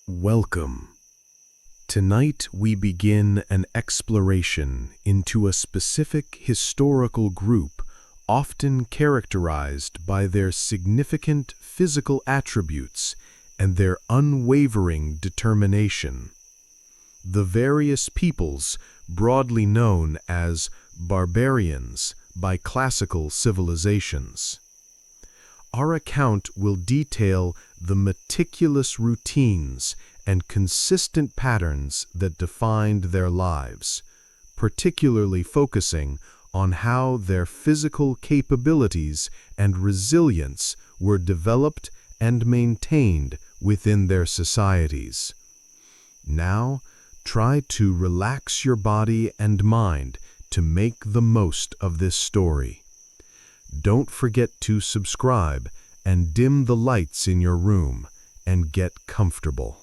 Welcome. Tonight we begin an exploration into a specific historical group often characterized by their significant physical attributes and their unwavering determination. The various peoples, broadly known as barbarians by classical civilizations. Our account will detail the meticulous routines and consistent patterns that defined their lives, particularly focusing on how their physical capabilities and resilience were developed and maintained within their societies. Now, try to relax your body and mind to make the most of this story. Don't forget to subscribe and dim the lights in your room and get comfortable.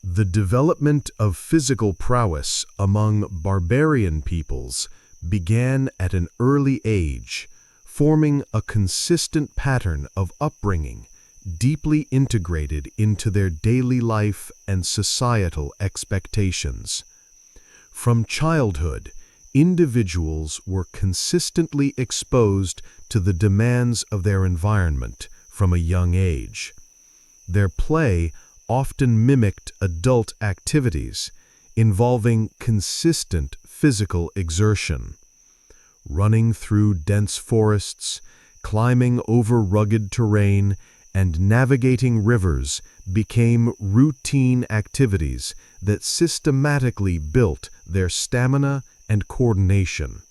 The development of physical prowess among barbarian peoples began at an early age, forming a consistent pattern of upbringing deeply integrated into their daily life and societal expectations. From childhood, individuals were consistently exposed to the demands of their environment from a young age. Their play often mimicked adult activities involving consistent physical exertion. Running through dense forests, climbing over rugged terrain, and navigating rivers became routine activities that systematically built their stamina and coordination.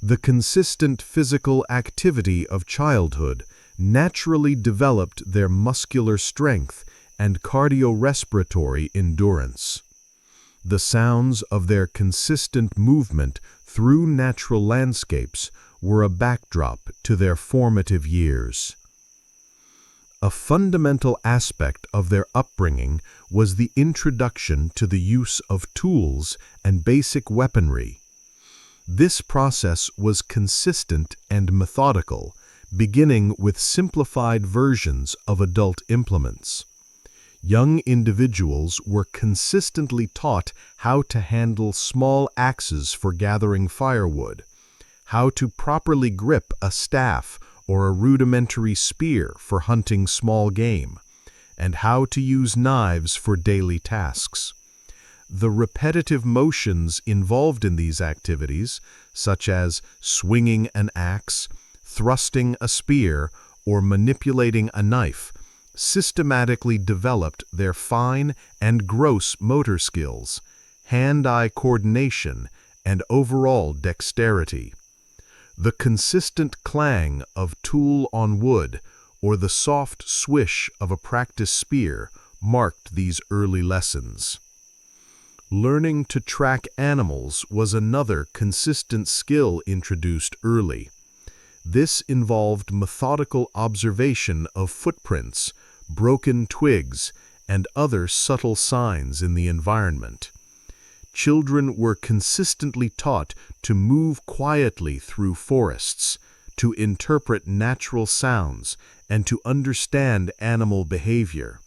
The consistent physical activity of childhood naturally developed their muscular strength and cardiorespiratory endurance. The sounds of their consistent movement through natural landscapes were a backdrop to their formative years. A fundamental aspect of their upbringing was the introduction to the use of tools and basic weaponry. This process was consistent and methodical, beginning with simplified versions of adult implements. Young individuals were consistently taught how to handle small axes for gathering firewood, how to properly grip a staff or a rudimentary spear for hunting small game, and how to use knives for daily tasks. The repetitive motions involved in these activities, such as swinging an axe, thrusting a spear, or manipulating a knife, systematically developed their fine and gross motor skills, hand-eye coordination, and overall dexterity. The consistent clang of tool on wood or the soft swish of a practice spear marked these early lessons. Learning to track animals was another consistent skill introduced early. This involved methodical observation of footprints, broken twigs, and other subtle signs in the environment. Children were consistently taught to move quietly through forests, to interpret natural sounds, and to understand animal behavior.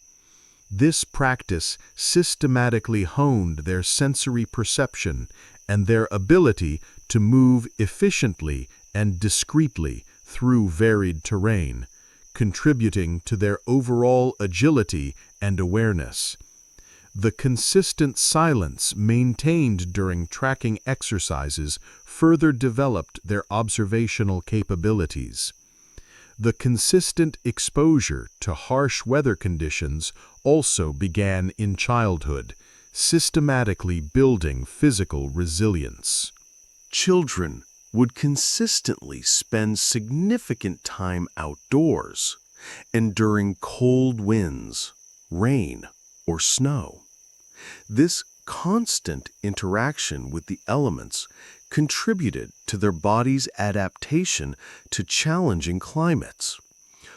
This practice systematically honed their sensory perception and their ability to move efficiently and discreetly through varied terrain, contributing to their overall agility and awareness. The consistent silence maintained during tracking exercises further developed their observational capabilities. The consistent exposure to harsh weather conditions also began in childhood, systematically building physical resilience. Children would consistently spend significant time outdoors, enduring cold winds, rain, or snow. This constant interaction with the elements contributed to their body's adaptation to challenging climates,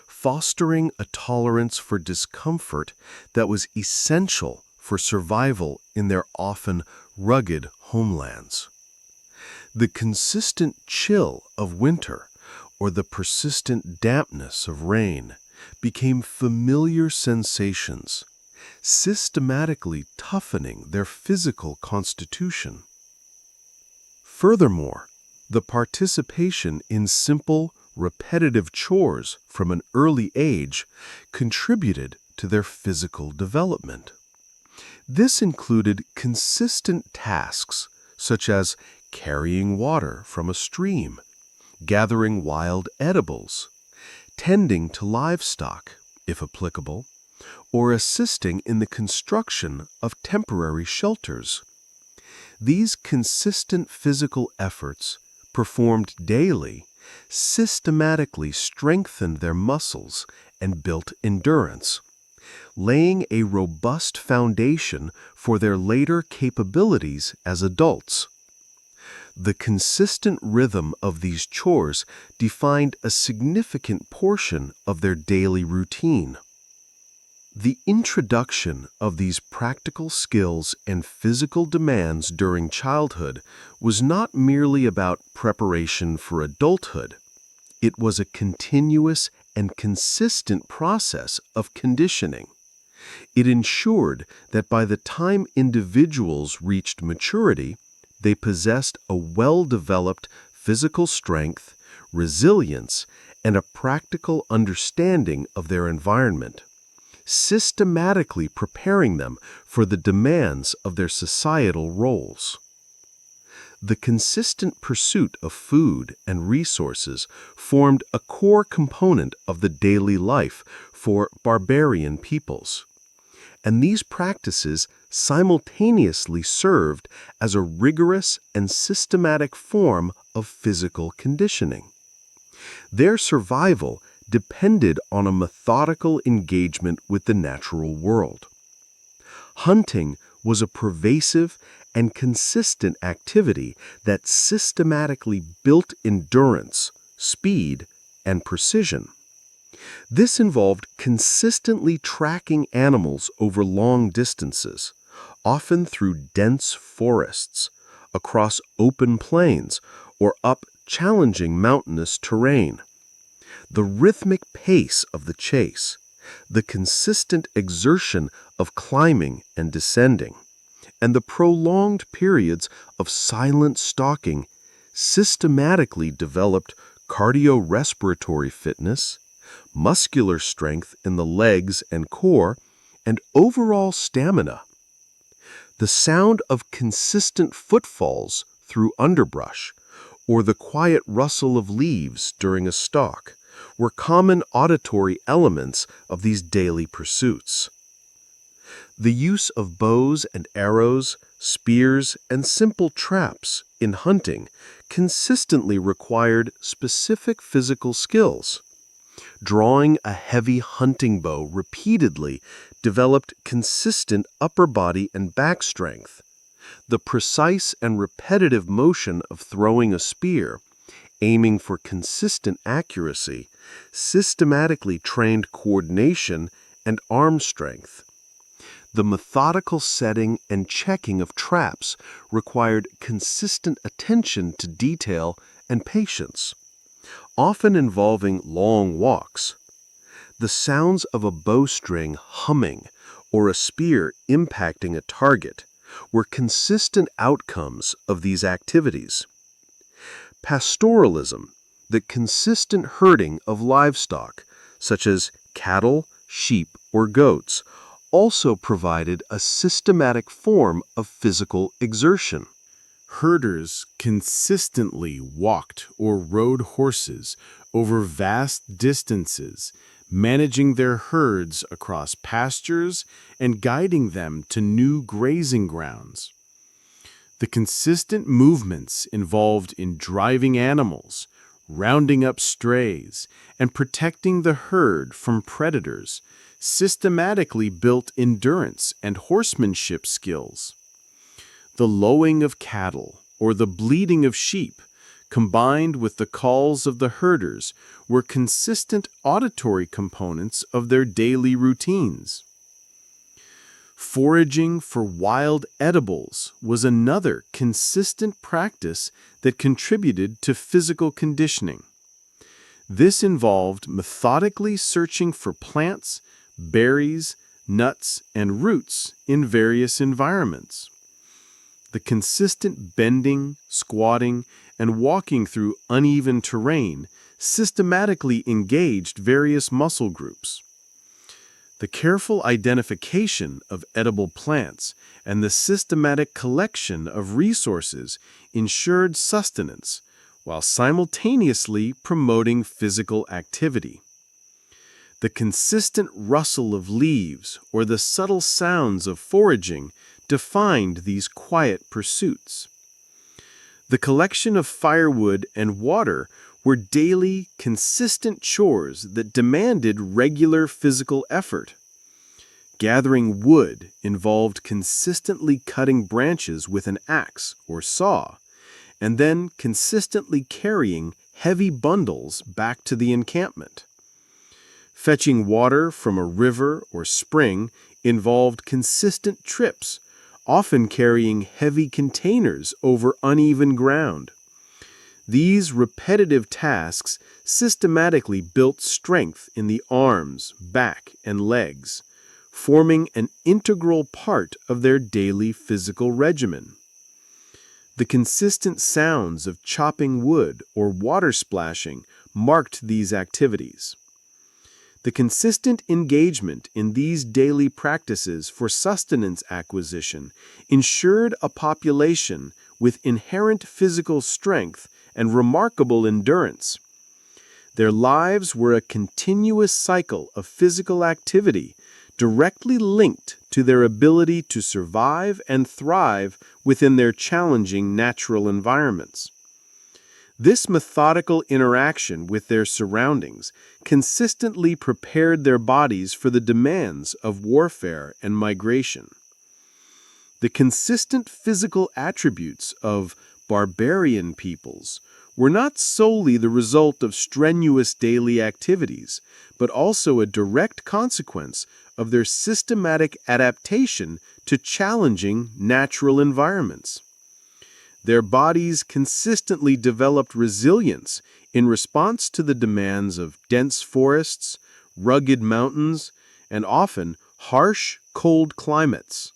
fostering a tolerance for discomfort that was essential for survival in their often rugged homelands. The consistent chill of winter or the persistent dampness of rain became familiar sensations, systematically toughening their physical constitution. Furthermore, the participation in simple, repetitive chores from an early age contributed to their physical development. This included consistent tasks such as carrying water from a stream, gathering wild edibles, tending to livestock, if applicable, or assisting in the construction of temporary shelters. These consistent physical efforts, performed daily, systematically strengthened their muscles and built endurance, laying a robust foundation for their later capabilities as adults. The consistent rhythm of these chores defined a significant portion of their daily routine. The introduction of these practical skills and physical demands during childhood was not merely about preparation for adulthood. It was a continuous and consistent process of conditioning. It ensured that by the time individuals reached maturity, they possessed a well-developed physical strength, resilience, and a practical understanding of their environment, systematically preparing them for the demands of their societal roles. The consistent pursuit of food and resources formed a core component of the daily life for barbarian peoples, and these practices simultaneously served as a rigorous and systematic form of physical conditioning. Their survival depended on a methodical engagement with the natural world. Hunting was a pervasive and consistent activity that systematically built endurance, speed, and precision. This involved consistently tracking animals over long distances, often through dense forests, across open plains, or up challenging mountainous terrain. The rhythmic pace of the chase, the consistent exertion of climbing and descending, and the prolonged periods of silent stalking systematically developed cardiorespiratory fitness, muscular strength in the legs and core, and overall stamina. The sound of consistent footfalls through underbrush, or the quiet rustle of leaves during a stalk, were common auditory elements of these daily pursuits. The use of bows and arrows, spears, and simple traps in hunting consistently required specific physical skills. Drawing a heavy hunting bow repeatedly developed consistent upper body and back strength. The precise and repetitive motion of throwing a spear, aiming for consistent accuracy, systematically trained coordination and arm strength. The methodical setting and checking of traps required consistent attention to detail and patience, often involving long walks. The sounds of a bowstring humming or a spear impacting a target were consistent outcomes of these activities. Pastoralism, the consistent herding of livestock, such as cattle, sheep, or goats, also provided a systematic form of physical exertion. Herders consistently walked or rode horses over vast distances, managing their herds across pastures and guiding them to new grazing grounds. The consistent movements involved in driving animals, rounding up strays, and protecting the herd from predators systematically built endurance and horsemanship skills. The lowing of cattle or the bleating of sheep, combined with the calls of the herders, were consistent auditory components of their daily routines. Foraging for wild edibles was another consistent practice that contributed to physical conditioning. This involved methodically searching for plants, berries, nuts, and roots in various environments. The consistent bending, squatting, and walking through uneven terrain systematically engaged various muscle groups. The careful identification of edible plants and the systematic collection of resources ensured sustenance, while simultaneously promoting physical activity. The consistent rustle of leaves or the subtle sounds of foraging defined these quiet pursuits. The collection of firewood and water were daily, consistent chores that demanded regular physical effort. Gathering wood involved consistently cutting branches with an axe or saw, and then consistently carrying heavy bundles back to the encampment. Fetching water from a river or spring involved consistent trips, often carrying heavy containers over uneven ground. These repetitive tasks systematically built strength in the arms, back, and legs, forming an integral part of their daily physical regimen. The consistent sounds of chopping wood or water splashing marked these activities. The consistent engagement in these daily practices for sustenance acquisition ensured a population with inherent physical strength and remarkable endurance. Their lives were a continuous cycle of physical activity directly linked to their ability to survive and thrive within their challenging natural environments. This methodical interaction with their surroundings consistently prepared their bodies for the demands of warfare and migration. The consistent physical attributes of barbarian peoples were not solely the result of strenuous daily activities, but also a direct consequence of their systematic adaptation to challenging natural environments. Their bodies consistently developed resilience in response to the demands of dense forests, rugged mountains, and often harsh, cold climates.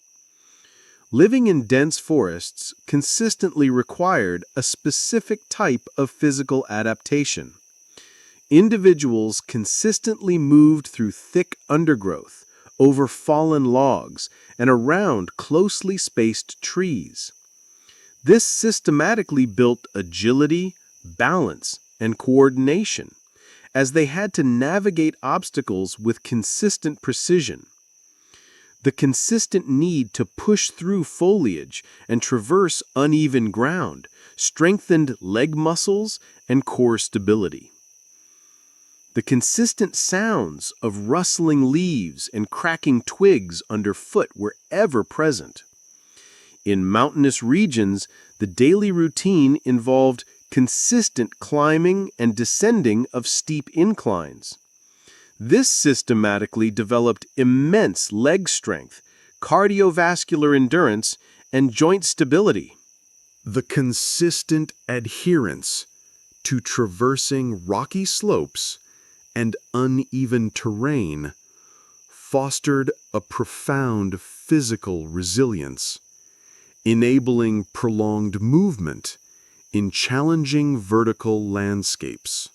Living in dense forests consistently required a specific type of physical adaptation. Individuals consistently moved through thick undergrowth, over fallen logs, and around closely spaced trees. This systematically built agility, balance, and coordination, as they had to navigate obstacles with consistent precision. The consistent need to push through foliage and traverse uneven ground strengthened leg muscles and core stability. The consistent sounds of rustling leaves and cracking twigs underfoot were ever present. In mountainous regions, the daily routine involved consistent climbing and descending of steep inclines. This systematically developed immense leg strength, cardiovascular endurance, and joint stability. The consistent adherence to traversing rocky slopes and uneven terrain fostered a profound physical resilience, enabling prolonged movement in challenging vertical landscapes.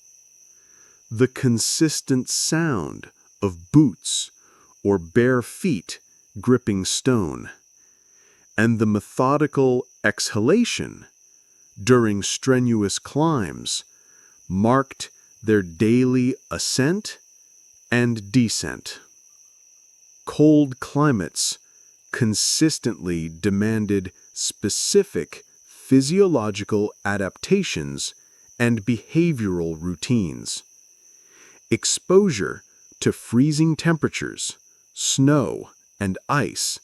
The consistent sound of boots or bare feet gripping stone, and the methodical exhalation during strenuous climbs marked their daily ascent and descent. Cold climates consistently demanded specific physiological adaptations and behavioral routines. Exposure to freezing temperatures, snow, and ice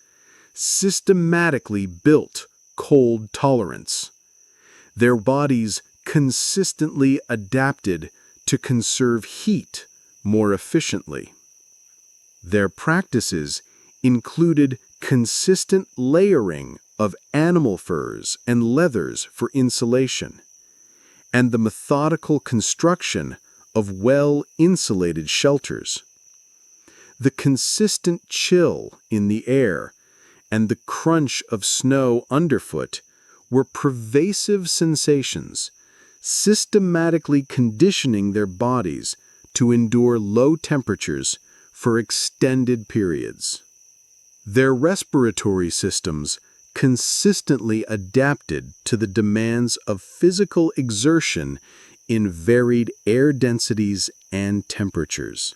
systematically built cold tolerance. Their bodies consistently adapted to conserve heat more efficiently. Their practices included consistent layering of animal furs and leathers for insulation, and the methodical construction of well-insulated shelters. The consistent chill in the air and the crunch of snow underfoot were pervasive sensations, systematically conditioning their bodies to endure low temperatures for extended periods. Their respiratory systems consistently adapted to the demands of physical exertion in varied air densities and temperatures.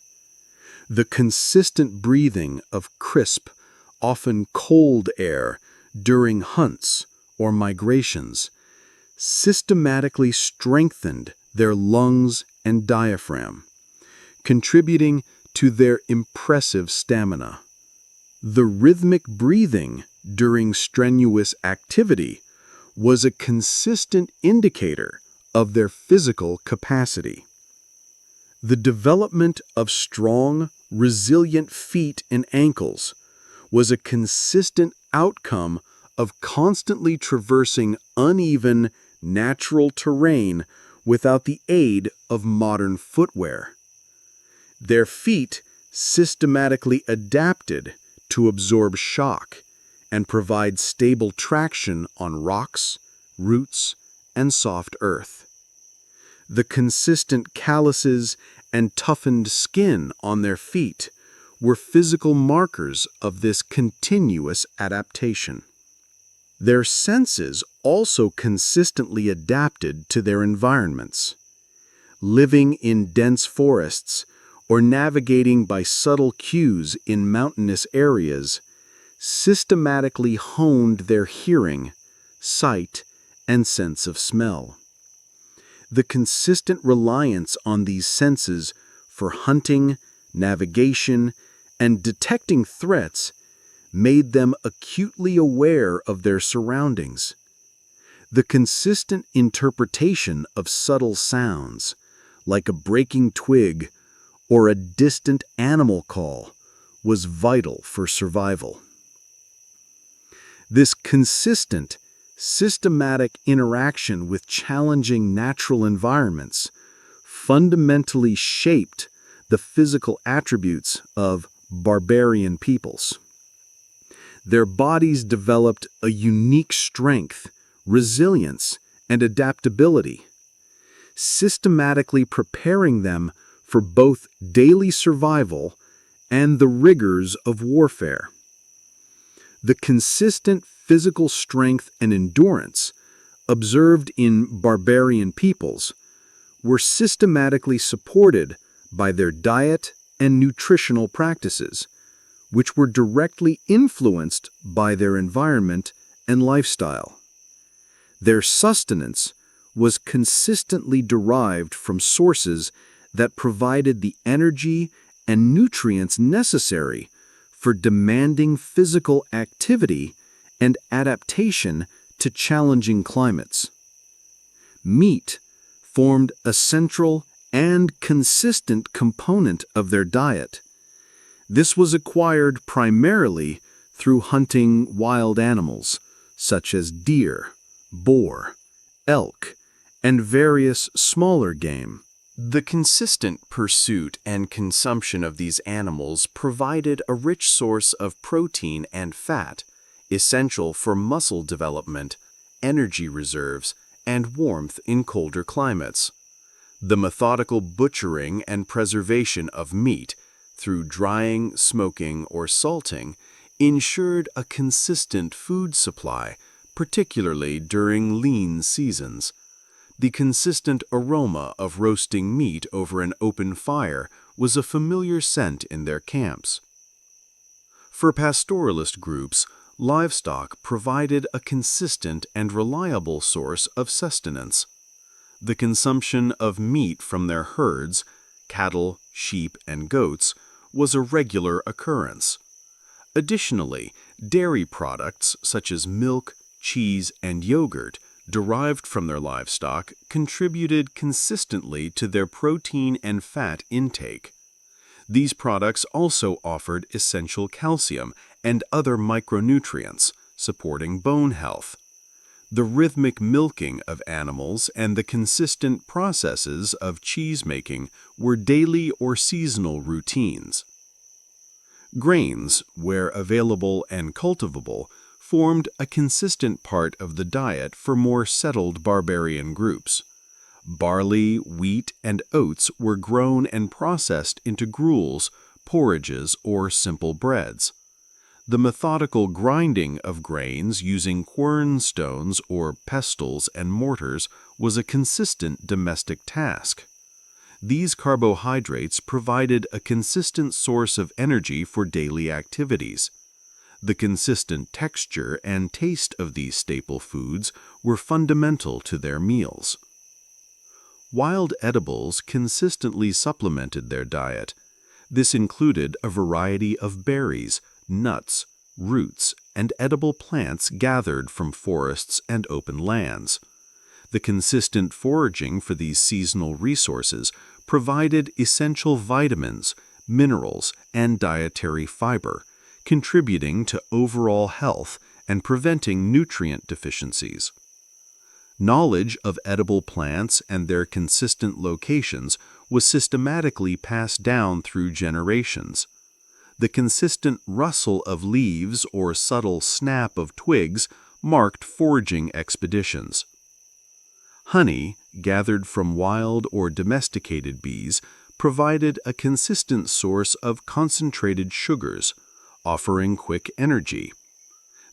The consistent breathing of crisp, often cold air during hunts or migrations systematically strengthened their lungs and diaphragm, contributing to their impressive stamina. The rhythmic breathing during strenuous activity was a consistent indicator of their physical capacity. The development of strong, resilient feet and ankles was a consistent outcome of constantly traversing uneven, natural terrain without the aid of modern footwear. Their feet systematically adapted to absorb shock and provide stable traction on rocks, roots, and soft earth. The consistent calluses and toughened skin on their feet were physical markers of this continuous adaptation. Their senses also consistently adapted to their environments. Living in dense forests or navigating by subtle cues in mountainous areas systematically honed their hearing, sight, and sense of smell. The consistent reliance on these senses for hunting, navigation, and detecting threats made them acutely aware of their surroundings. The consistent interpretation of subtle sounds, like a breaking twig or a distant animal call, was vital for survival. This consistent, systematic interaction with challenging natural environments fundamentally shaped the physical attributes of barbarian peoples. Their bodies developed a unique strength, resilience, and adaptability, systematically preparing them for both daily survival and the rigors of warfare. The consistent physical strength and endurance observed in barbarian peoples were systematically supported by their diet and nutritional practices, which were directly influenced by their environment and lifestyle. Their sustenance was consistently derived from sources that provided the energy and nutrients necessary for demanding physical activity and adaptation to challenging climates. Meat formed a central and consistent component of their diet. This was acquired primarily through hunting wild animals, such as deer, boar, elk, and various smaller game. The consistent pursuit and consumption of these animals provided a rich source of protein and fat, essential for muscle development, energy reserves, and warmth in colder climates. The methodical butchering and preservation of meat through drying, smoking, or salting ensured a consistent food supply, particularly during lean seasons. The consistent aroma of roasting meat over an open fire was a familiar scent in their camps. For pastoralist groups, livestock provided a consistent and reliable source of sustenance. The consumption of meat from their herds, cattle, sheep, and goats, was a regular occurrence. Additionally, dairy products such as milk, cheese, and yogurt derived from their livestock contributed consistently to their protein and fat intake. These products also offered essential calcium and other micronutrients, supporting bone health. The rhythmic milking of animals and the consistent processes of cheese-making were daily or seasonal routines. Grains, where available and cultivable, formed a consistent part of the diet for more settled barbarian groups. Barley, wheat, and oats were grown and processed into gruels, porridges, or simple breads. The methodical grinding of grains using quernstones or pestles and mortars was a consistent domestic task. These carbohydrates provided a consistent source of energy for daily activities. The consistent texture and taste of these staple foods were fundamental to their meals. Wild edibles consistently supplemented their diet. This included a variety of berries, nuts, roots, and edible plants gathered from forests and open lands. The consistent foraging for these seasonal resources provided essential vitamins, minerals, and dietary fiber, contributing to overall health and preventing nutrient deficiencies. Knowledge of edible plants and their consistent locations was systematically passed down through generations. The consistent rustle of leaves or subtle snap of twigs marked foraging expeditions. Honey, gathered from wild or domesticated bees, provided a consistent source of concentrated sugars, offering quick energy.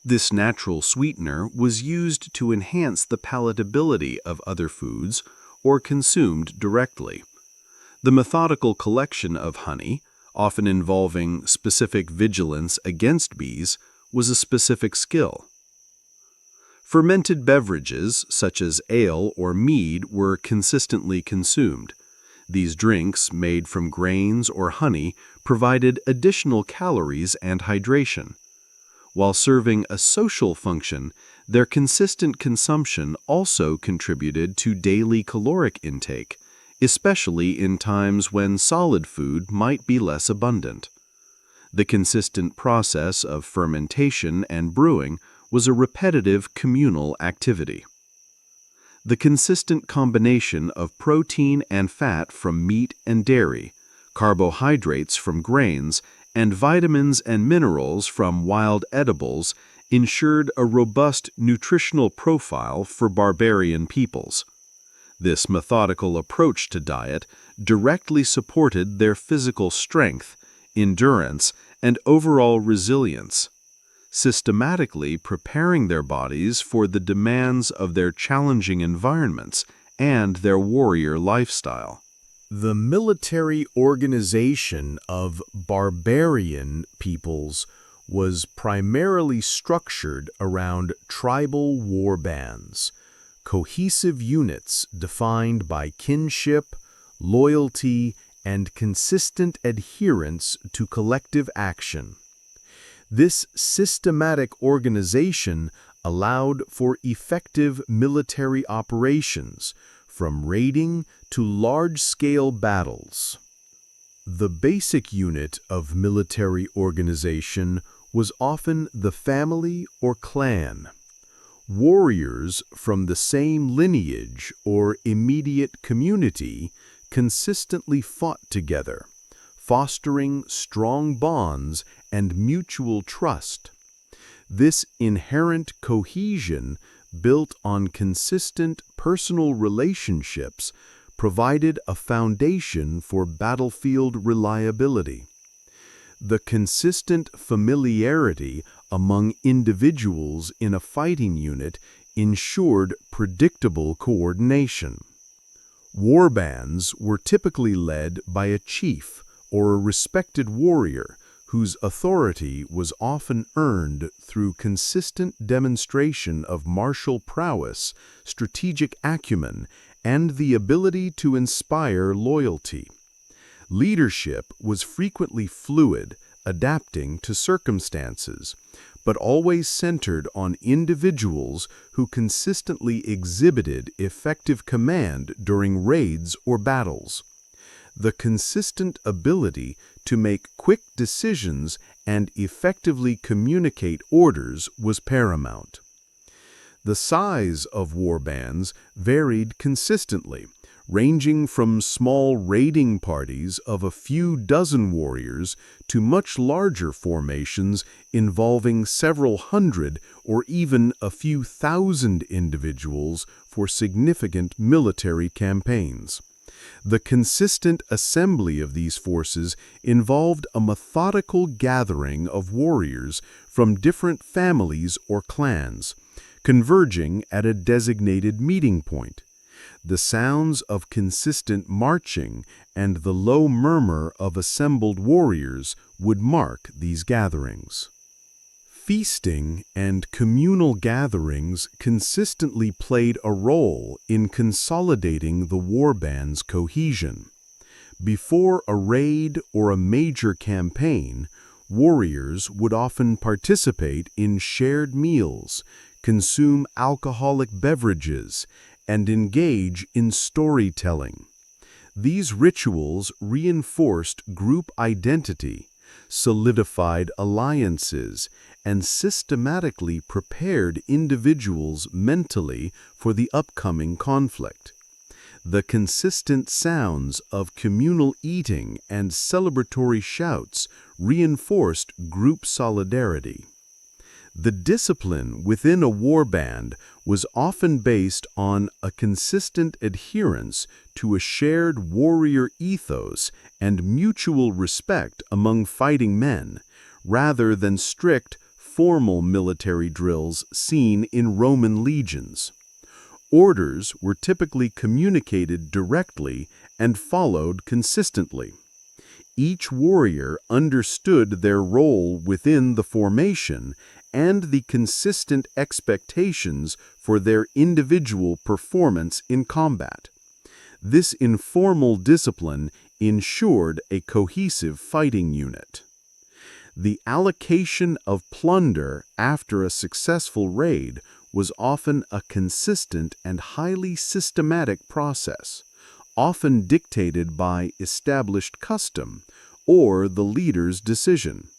This natural sweetener was used to enhance the palatability of other foods or consumed directly. The methodical collection of honey, often involving specific vigilance against bees, was a specific skill. Fermented beverages, such as ale or mead, were consistently consumed. These drinks, made from grains or honey, provided additional calories and hydration. While serving a social function, their consistent consumption also contributed to daily caloric intake, especially in times when solid food might be less abundant. The consistent process of fermentation and brewing was a repetitive communal activity. The consistent combination of protein and fat from meat and dairy, carbohydrates from grains, and vitamins and minerals from wild edibles ensured a robust nutritional profile for barbarian peoples. This methodical approach to diet directly supported their physical strength, endurance, and overall resilience, systematically preparing their bodies for the demands of their challenging environments and their warrior lifestyle. The military organization of barbarian peoples was primarily structured around tribal war bands, cohesive units defined by kinship, loyalty, and consistent adherence to collective action. This systematic organization allowed for effective military operations, from raiding to large-scale battles. The basic unit of military organization was often the family or clan. Warriors from the same lineage or immediate community consistently fought together, fostering strong bonds and mutual trust. This inherent cohesion, built on consistent personal relationships, provided a foundation for battlefield reliability. The consistent familiarity among individuals in a fighting unit ensured predictable coordination. Warbands were typically led by a chief or a respected warrior whose authority was often earned through consistent demonstration of martial prowess, strategic acumen, and the ability to inspire loyalty. Leadership was frequently fluid, adapting to circumstances, but always centered on individuals who consistently exhibited effective command during raids or battles. The consistent ability to make quick decisions and effectively communicate orders was paramount. The size of warbands varied consistently, ranging from small raiding parties of a few dozen warriors to much larger formations involving several hundred or even a few thousand individuals for significant military campaigns. The consistent assembly of these forces involved a methodical gathering of warriors from different families or clans, converging at a designated meeting point. The sounds of consistent marching and the low murmur of assembled warriors would mark these gatherings. Feasting and communal gatherings consistently played a role in consolidating the warband's cohesion. Before a raid or a major campaign, warriors would often participate in shared meals, consume alcoholic beverages, and engage in storytelling. These rituals reinforced group identity, solidified alliances, and systematically prepared individuals mentally for the upcoming conflict. The consistent sounds of communal eating and celebratory shouts reinforced group solidarity. The discipline within a warband was often based on a consistent adherence to a shared warrior ethos and mutual respect among fighting men, rather than strict, formal military drills seen in Roman legions. Orders were typically communicated directly and followed consistently. Each warrior understood their role within the formation and the consistent expectations for their individual performance in combat. This informal discipline ensured a cohesive fighting unit. The allocation of plunder after a successful raid was often a consistent and highly systematic process, often dictated by established custom or the leader's decision.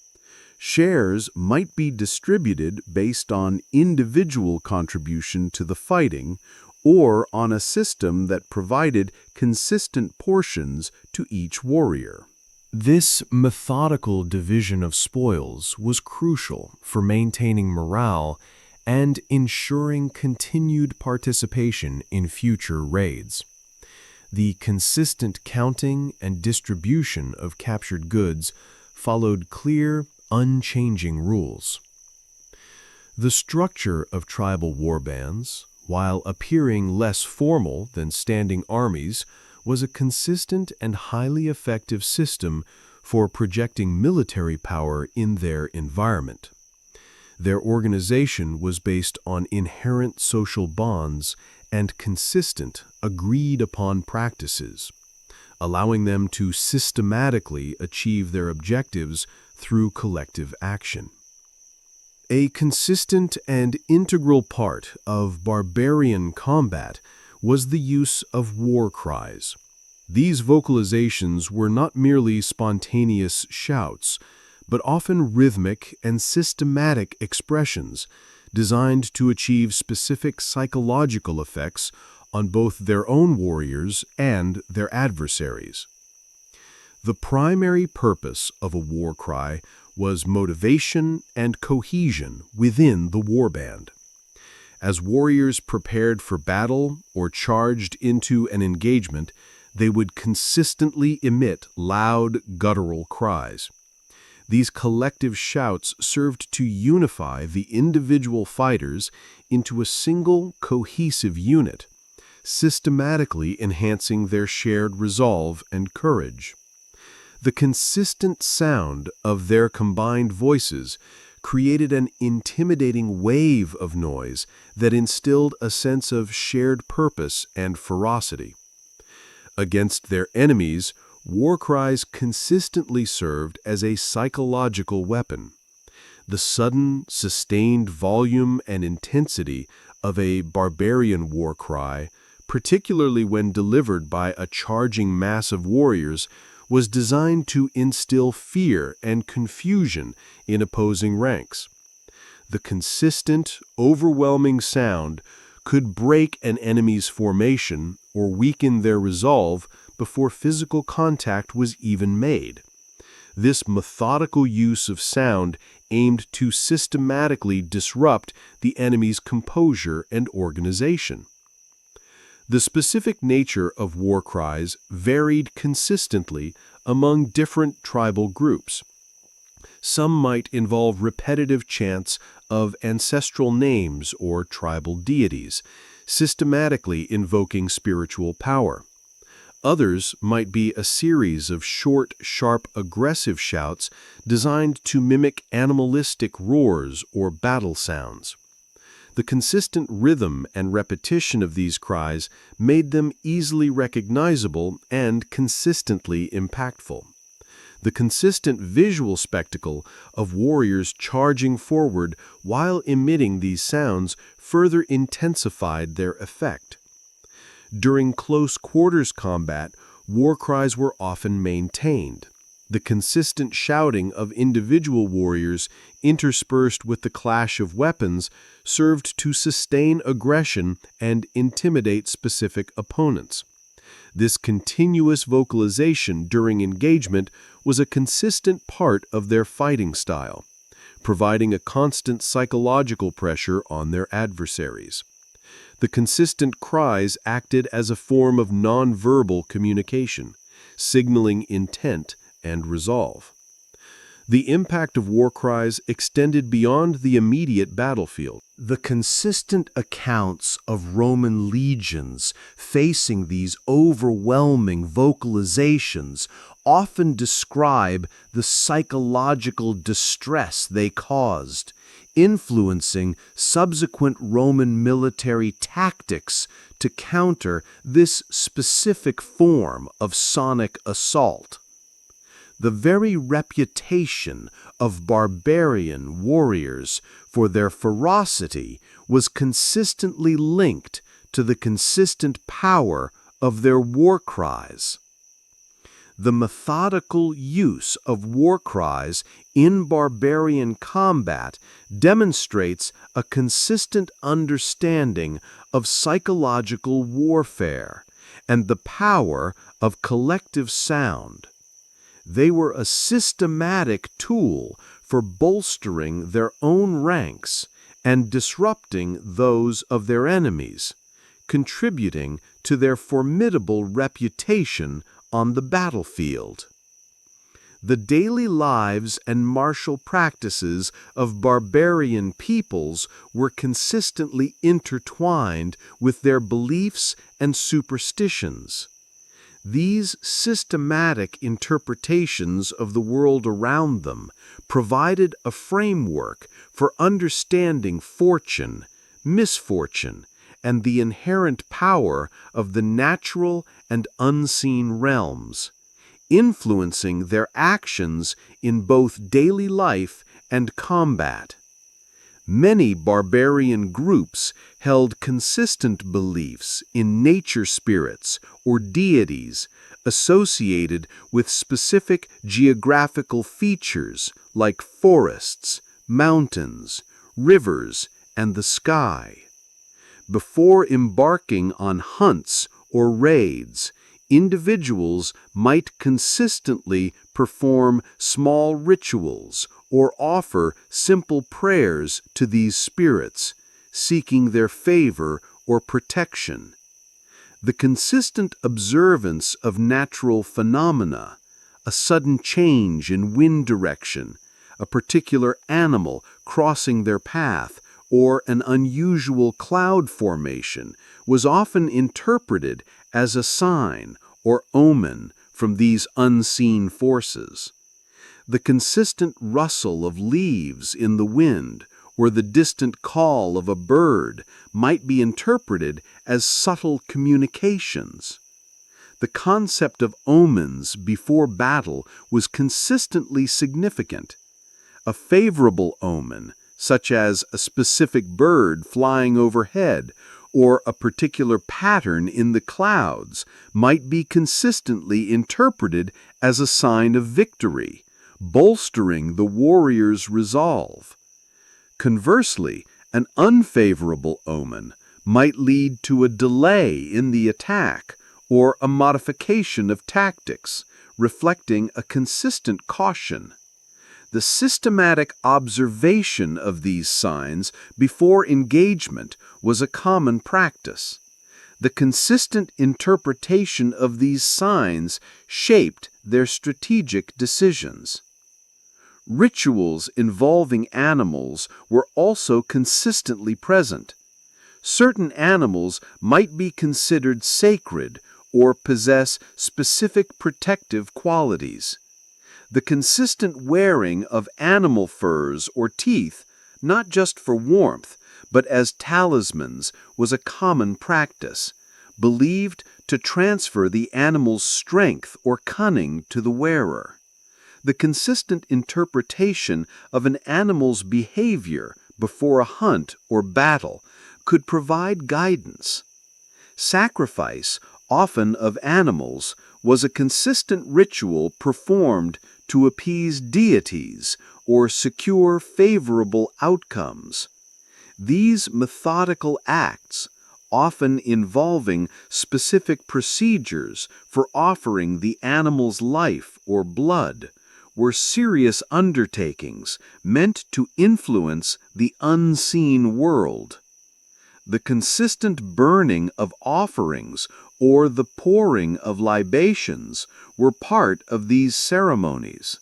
Shares might be distributed based on individual contribution to the fighting or on a system that provided consistent portions to each warrior. This methodical division of spoils was crucial for maintaining morale and ensuring continued participation in future raids. The consistent counting and distribution of captured goods followed clear, unchanging rules. The structure of tribal warbands, while appearing less formal than standing armies, was a consistent and highly effective system for projecting military power in their environment. Their organization was based on inherent social bonds and consistent, agreed-upon practices, allowing them to systematically achieve their objectives through collective action. A consistent and integral part of barbarian combat was the use of war cries. These vocalizations were not merely spontaneous shouts, but often rhythmic and systematic expressions designed to achieve specific psychological effects on both their own warriors and their adversaries. The primary purpose of a war cry was motivation and cohesion within the warband. As warriors prepared for battle or charged into an engagement, they would consistently emit loud, guttural cries. These collective shouts served to unify the individual fighters into a single, cohesive unit, systematically enhancing their shared resolve and courage. The consistent sound of their combined voices created an intimidating wave of noise that instilled a sense of shared purpose and ferocity. Against their enemies, war cries consistently served as a psychological weapon. The sudden, sustained volume and intensity of a barbarian war cry, particularly when delivered by a charging mass of warriors, was designed to instill fear and confusion in opposing ranks. The consistent, overwhelming sound could break an enemy's formation or weaken their resolve before physical contact was even made. This methodical use of sound aimed to systematically disrupt the enemy's composure and organization. The specific nature of war cries varied consistently among different tribal groups. Some might involve repetitive chants of ancestral names or tribal deities, systematically invoking spiritual power. Others might be a series of short, sharp, aggressive shouts designed to mimic animalistic roars or battle sounds. The consistent rhythm and repetition of these cries made them easily recognizable and consistently impactful. The consistent visual spectacle of warriors charging forward while emitting these sounds further intensified their effect. During close quarters combat, war cries were often maintained. The consistent shouting of individual warriors interspersed with the clash of weapons served to sustain aggression and intimidate specific opponents. This continuous vocalization during engagement was a consistent part of their fighting style, providing a constant psychological pressure on their adversaries. The consistent cries acted as a form of nonverbal communication, signaling intent and resolve. The impact of war cries extended beyond the immediate battlefield. The consistent accounts of Roman legions facing these overwhelming vocalizations often describe the psychological distress they caused, influencing subsequent Roman military tactics to counter this specific form of sonic assault. The very reputation of barbarian warriors for their ferocity was consistently linked to the consistent power of their war cries. The methodical use of war cries in barbarian combat demonstrates a consistent understanding of psychological warfare and the power of collective sound. They were a systematic tool for bolstering their own ranks and disrupting those of their enemies, contributing to their formidable reputation on the battlefield. The daily lives and martial practices of barbarian peoples were consistently intertwined with their beliefs and superstitions. These systematic interpretations of the world around them provided a framework for understanding fortune, misfortune, and the inherent power of the natural and unseen realms, influencing their actions in both daily life and combat. Many barbarian groups held consistent beliefs in nature spirits or deities associated with specific geographical features like forests, mountains, rivers, and the sky. Before embarking on hunts or raids, individuals might consistently perform small rituals or offer simple prayers to these spirits, seeking their favor or protection. The consistent observance of natural phenomena, a sudden change in wind direction, a particular animal crossing their path, or an unusual cloud formation, was often interpreted as a sign or omen from these unseen forces. The consistent rustle of leaves in the wind or the distant call of a bird might be interpreted as subtle communications. The concept of omens before battle was consistently significant. A favorable omen, such as a specific bird flying overhead or a particular pattern in the clouds, might be consistently interpreted as a sign of victory, bolstering the warrior's resolve. Conversely, an unfavorable omen might lead to a delay in the attack or a modification of tactics, reflecting a consistent caution. The systematic observation of these signs before engagement was a common practice. The consistent interpretation of these signs shaped their strategic decisions. Rituals involving animals were also consistently present. Certain animals might be considered sacred or possess specific protective qualities. The consistent wearing of animal furs or teeth, not just for warmth, but as talismans, was a common practice, believed to transfer the animal's strength or cunning to the wearer. The consistent interpretation of an animal's behavior before a hunt or battle could provide guidance. Sacrifice, often of animals, was a consistent ritual performed to appease deities or secure favorable outcomes. These methodical acts, often involving specific procedures for offering the animal's life or blood, were serious undertakings meant to influence the unseen world. The consistent burning of offerings or the pouring of libations were part of these ceremonies.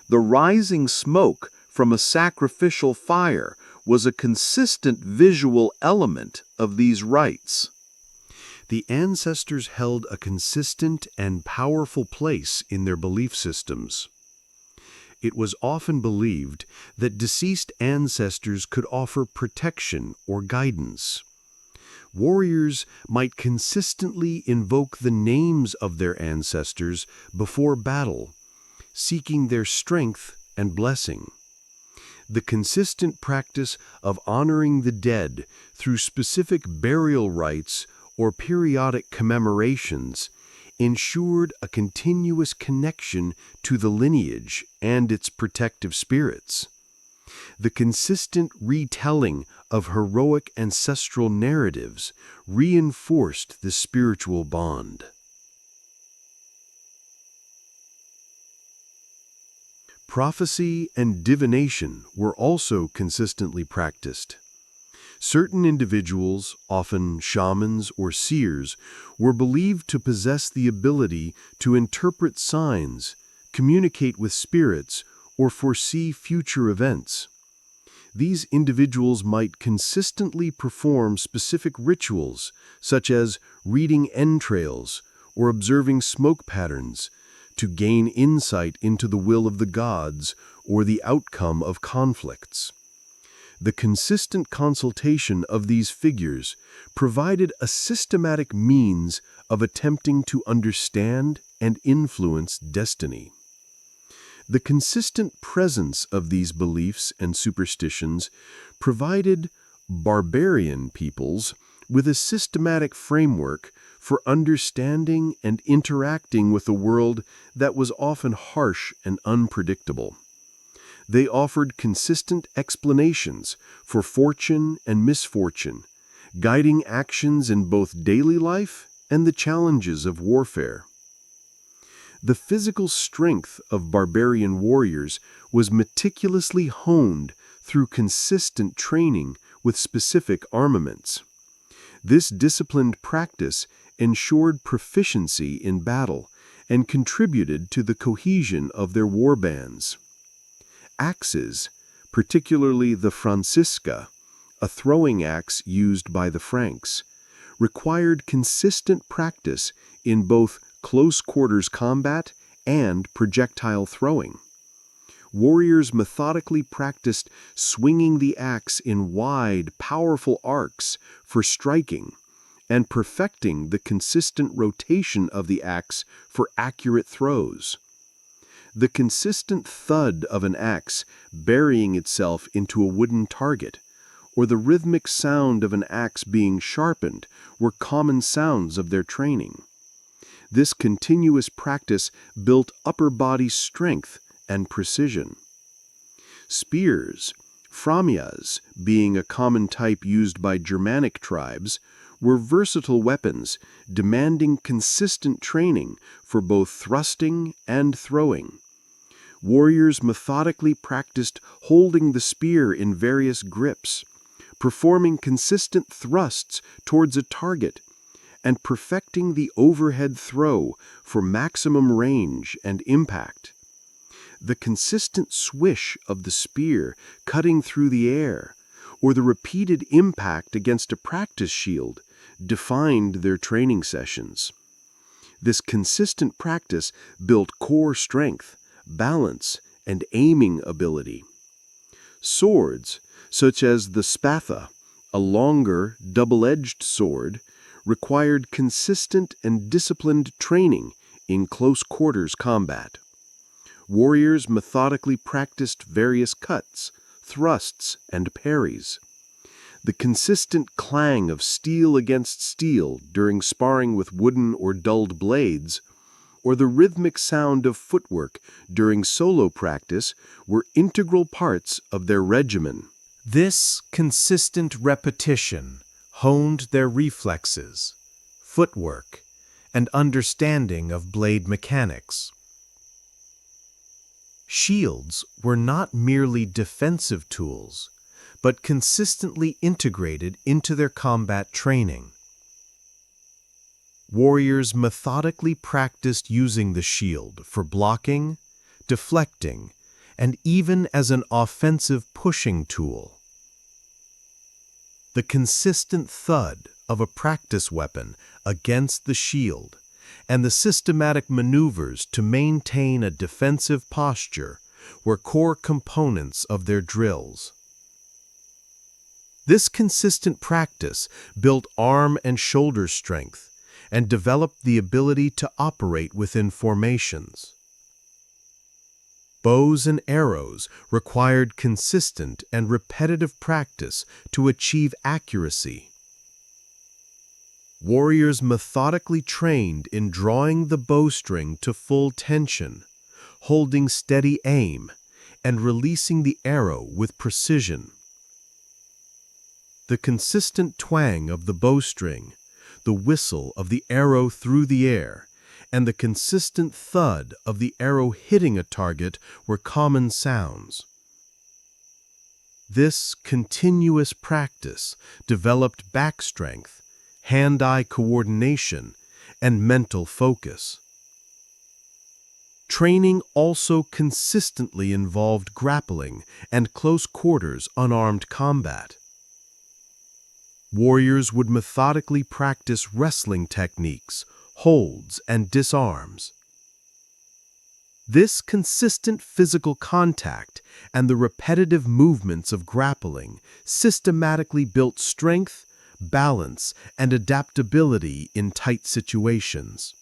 The rising smoke from a sacrificial fire was a consistent visual element of these rites. The ancestors held a consistent and powerful place in their belief systems. It was often believed that deceased ancestors could offer protection or guidance. Warriors might consistently invoke the names of their ancestors before battle, seeking their strength and blessing. The consistent practice of honoring the dead through specific burial rites or periodic commemorations ensured a continuous connection to the lineage and its protective spirits. The consistent retelling of heroic ancestral narratives reinforced the spiritual bond. Prophecy and divination were also consistently practiced. Certain individuals, often shamans or seers, were believed to possess the ability to interpret signs, communicate with spirits, or foresee future events. These individuals might consistently perform specific rituals, such as reading entrails or observing smoke patterns, to gain insight into the will of the gods or the outcome of conflicts. The consistent consultation of these figures provided a systematic means of attempting to understand and influence destiny. The consistent presence of these beliefs and superstitions provided barbarian peoples with a systematic framework for understanding and interacting with a world that was often harsh and unpredictable. They offered consistent explanations for fortune and misfortune, guiding actions in both daily life and the challenges of warfare. The physical strength of barbarian warriors was meticulously honed through consistent training with specific armaments. This disciplined practice ensured proficiency in battle and contributed to the cohesion of their warbands. Axes, particularly the Francisca, a throwing axe used by the Franks, required consistent practice in both close-quarters combat and projectile throwing. Warriors methodically practiced swinging the axe in wide, powerful arcs for striking and perfecting the consistent rotation of the axe for accurate throws. The consistent thud of an axe burying itself into a wooden target, or the rhythmic sound of an axe being sharpened, were common sounds of their training. This continuous practice built upper body strength and precision. Spears, Framias, being a common type used by Germanic tribes, were versatile weapons, demanding consistent training for both thrusting and throwing. Warriors methodically practiced holding the spear in various grips, performing consistent thrusts towards a target, and perfecting the overhead throw for maximum range and impact. The consistent swish of the spear cutting through the air, or the repeated impact against a practice shield, defined their training sessions. This consistent practice built core strength, balance, and aiming ability. Swords, such as the spatha, a longer, double-edged sword, required consistent and disciplined training in close quarters combat. Warriors methodically practiced various cuts, thrusts, and parries. The consistent clang of steel against steel during sparring with wooden or dulled blades, or the rhythmic sound of footwork during solo practice were integral parts of their regimen. This consistent repetition honed their reflexes, footwork, and understanding of blade mechanics. Shields were not merely defensive tools, but consistently integrated into their combat training. Warriors methodically practiced using the shield for blocking, deflecting, and even as an offensive pushing tool. The consistent thud of a practice weapon against the shield and the systematic maneuvers to maintain a defensive posture were core components of their drills. This consistent practice built arm and shoulder strength and developed the ability to operate within formations. Bows and arrows required consistent and repetitive practice to achieve accuracy. Warriors methodically trained in drawing the bowstring to full tension, holding steady aim, and releasing the arrow with precision. The consistent twang of the bowstring, the whistle of the arrow through the air, and the consistent thud of the arrow hitting a target were common sounds. This continuous practice developed back strength, hand-eye coordination, and mental focus. Training also consistently involved grappling and close quarters unarmed combat. Warriors would methodically practice wrestling techniques, holds, and disarms. This consistent physical contact and the repetitive movements of grappling systematically built strength, balance, and adaptability in tight situations.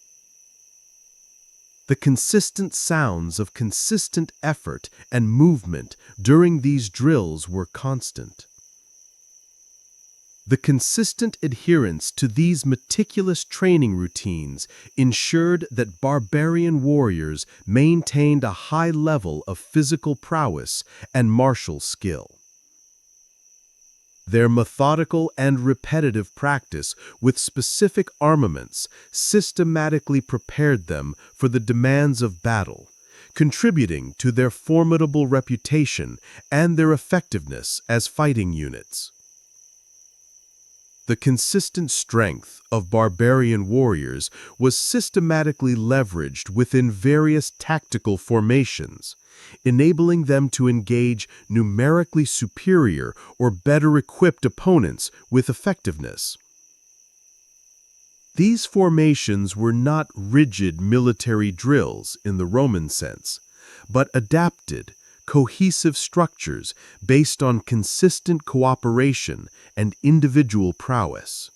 The consistent sounds of consistent effort and movement during these drills were constant. The consistent adherence to these meticulous training routines ensured that barbarian warriors maintained a high level of physical prowess and martial skill. Their methodical and repetitive practice with specific armaments systematically prepared them for the demands of battle, contributing to their formidable reputation and their effectiveness as fighting units. The consistent strength of barbarian warriors was systematically leveraged within various tactical formations, enabling them to engage numerically superior or better equipped opponents with effectiveness. These formations were not rigid military drills in the Roman sense, but adapted, cohesive structures based on consistent cooperation and individual prowess.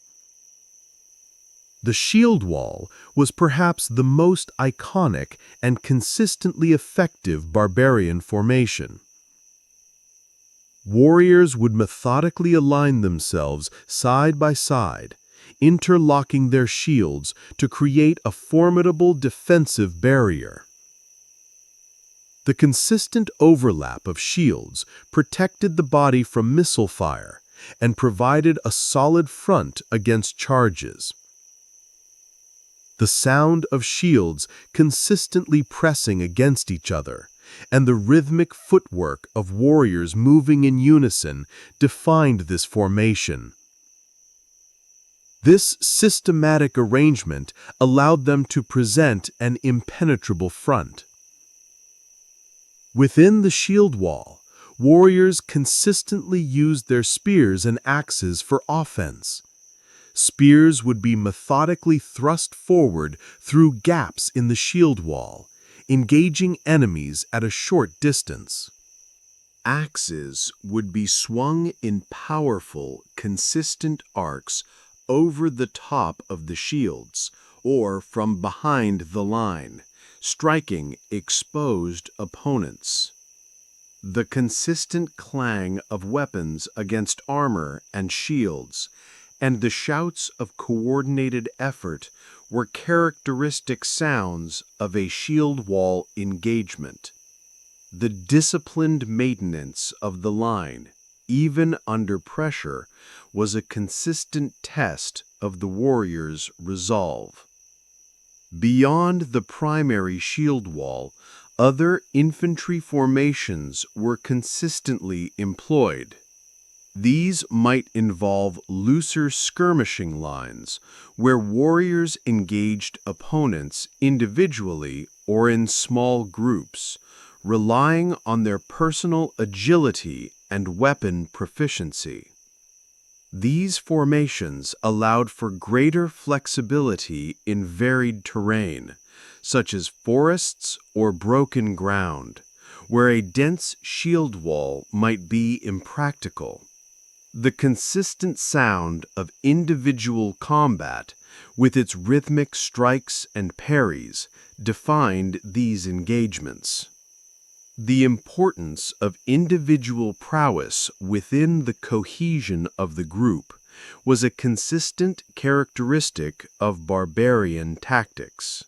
The shield wall was perhaps the most iconic and consistently effective barbarian formation. Warriors would methodically align themselves side by side, interlocking their shields to create a formidable defensive barrier. The consistent overlap of shields protected the body from missile fire and provided a solid front against charges. The sound of shields consistently pressing against each other and the rhythmic footwork of warriors moving in unison defined this formation. This systematic arrangement allowed them to present an impenetrable front. Within the shield wall, warriors consistently used their spears and axes for offense. Spears would be methodically thrust forward through gaps in the shield wall, engaging enemies at a short distance. Axes would be swung in powerful, consistent arcs over the top of the shields or from behind the line, striking exposed opponents. The consistent clang of weapons against armor and shields, and the shouts of coordinated effort were characteristic sounds of a shield wall engagement. The disciplined maintenance of the line, even under pressure, was a consistent test of the warrior's resolve. Beyond the primary shield wall, other infantry formations were consistently employed. These might involve looser skirmishing lines, where warriors engaged opponents individually or in small groups, relying on their personal agility and weapon proficiency. These formations allowed for greater flexibility in varied terrain, such as forests or broken ground, where a dense shield wall might be impractical. The consistent sound of individual combat, with its rhythmic strikes and parries, defined these engagements. The importance of individual prowess within the cohesion of the group was a consistent characteristic of barbarian tactics.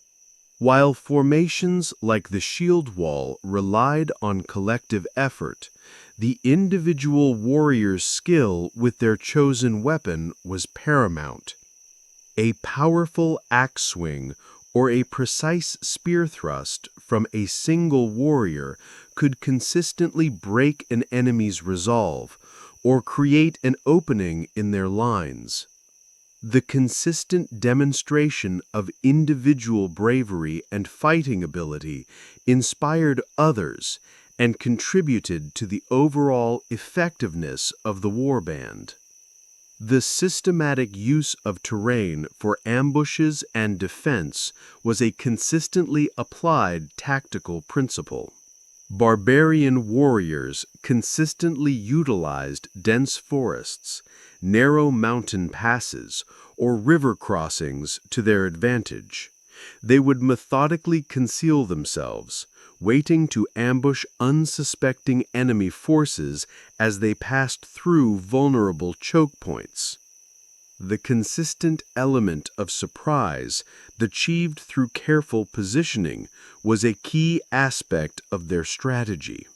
While formations like the shield wall relied on collective effort, the individual warrior's skill with their chosen weapon was paramount. A powerful axe swing or a precise spear thrust from a single warrior could consistently break an enemy's resolve or create an opening in their lines. The consistent demonstration of individual bravery and fighting ability inspired others and contributed to the overall effectiveness of the warband. The systematic use of terrain for ambushes and defense was a consistently applied tactical principle. Barbarian warriors consistently utilized dense forests, narrow mountain passes, or river crossings to their advantage. They would methodically conceal themselves, waiting to ambush unsuspecting enemy forces as they passed through vulnerable choke points. The consistent element of surprise, achieved through careful positioning, was a key aspect of their strategy.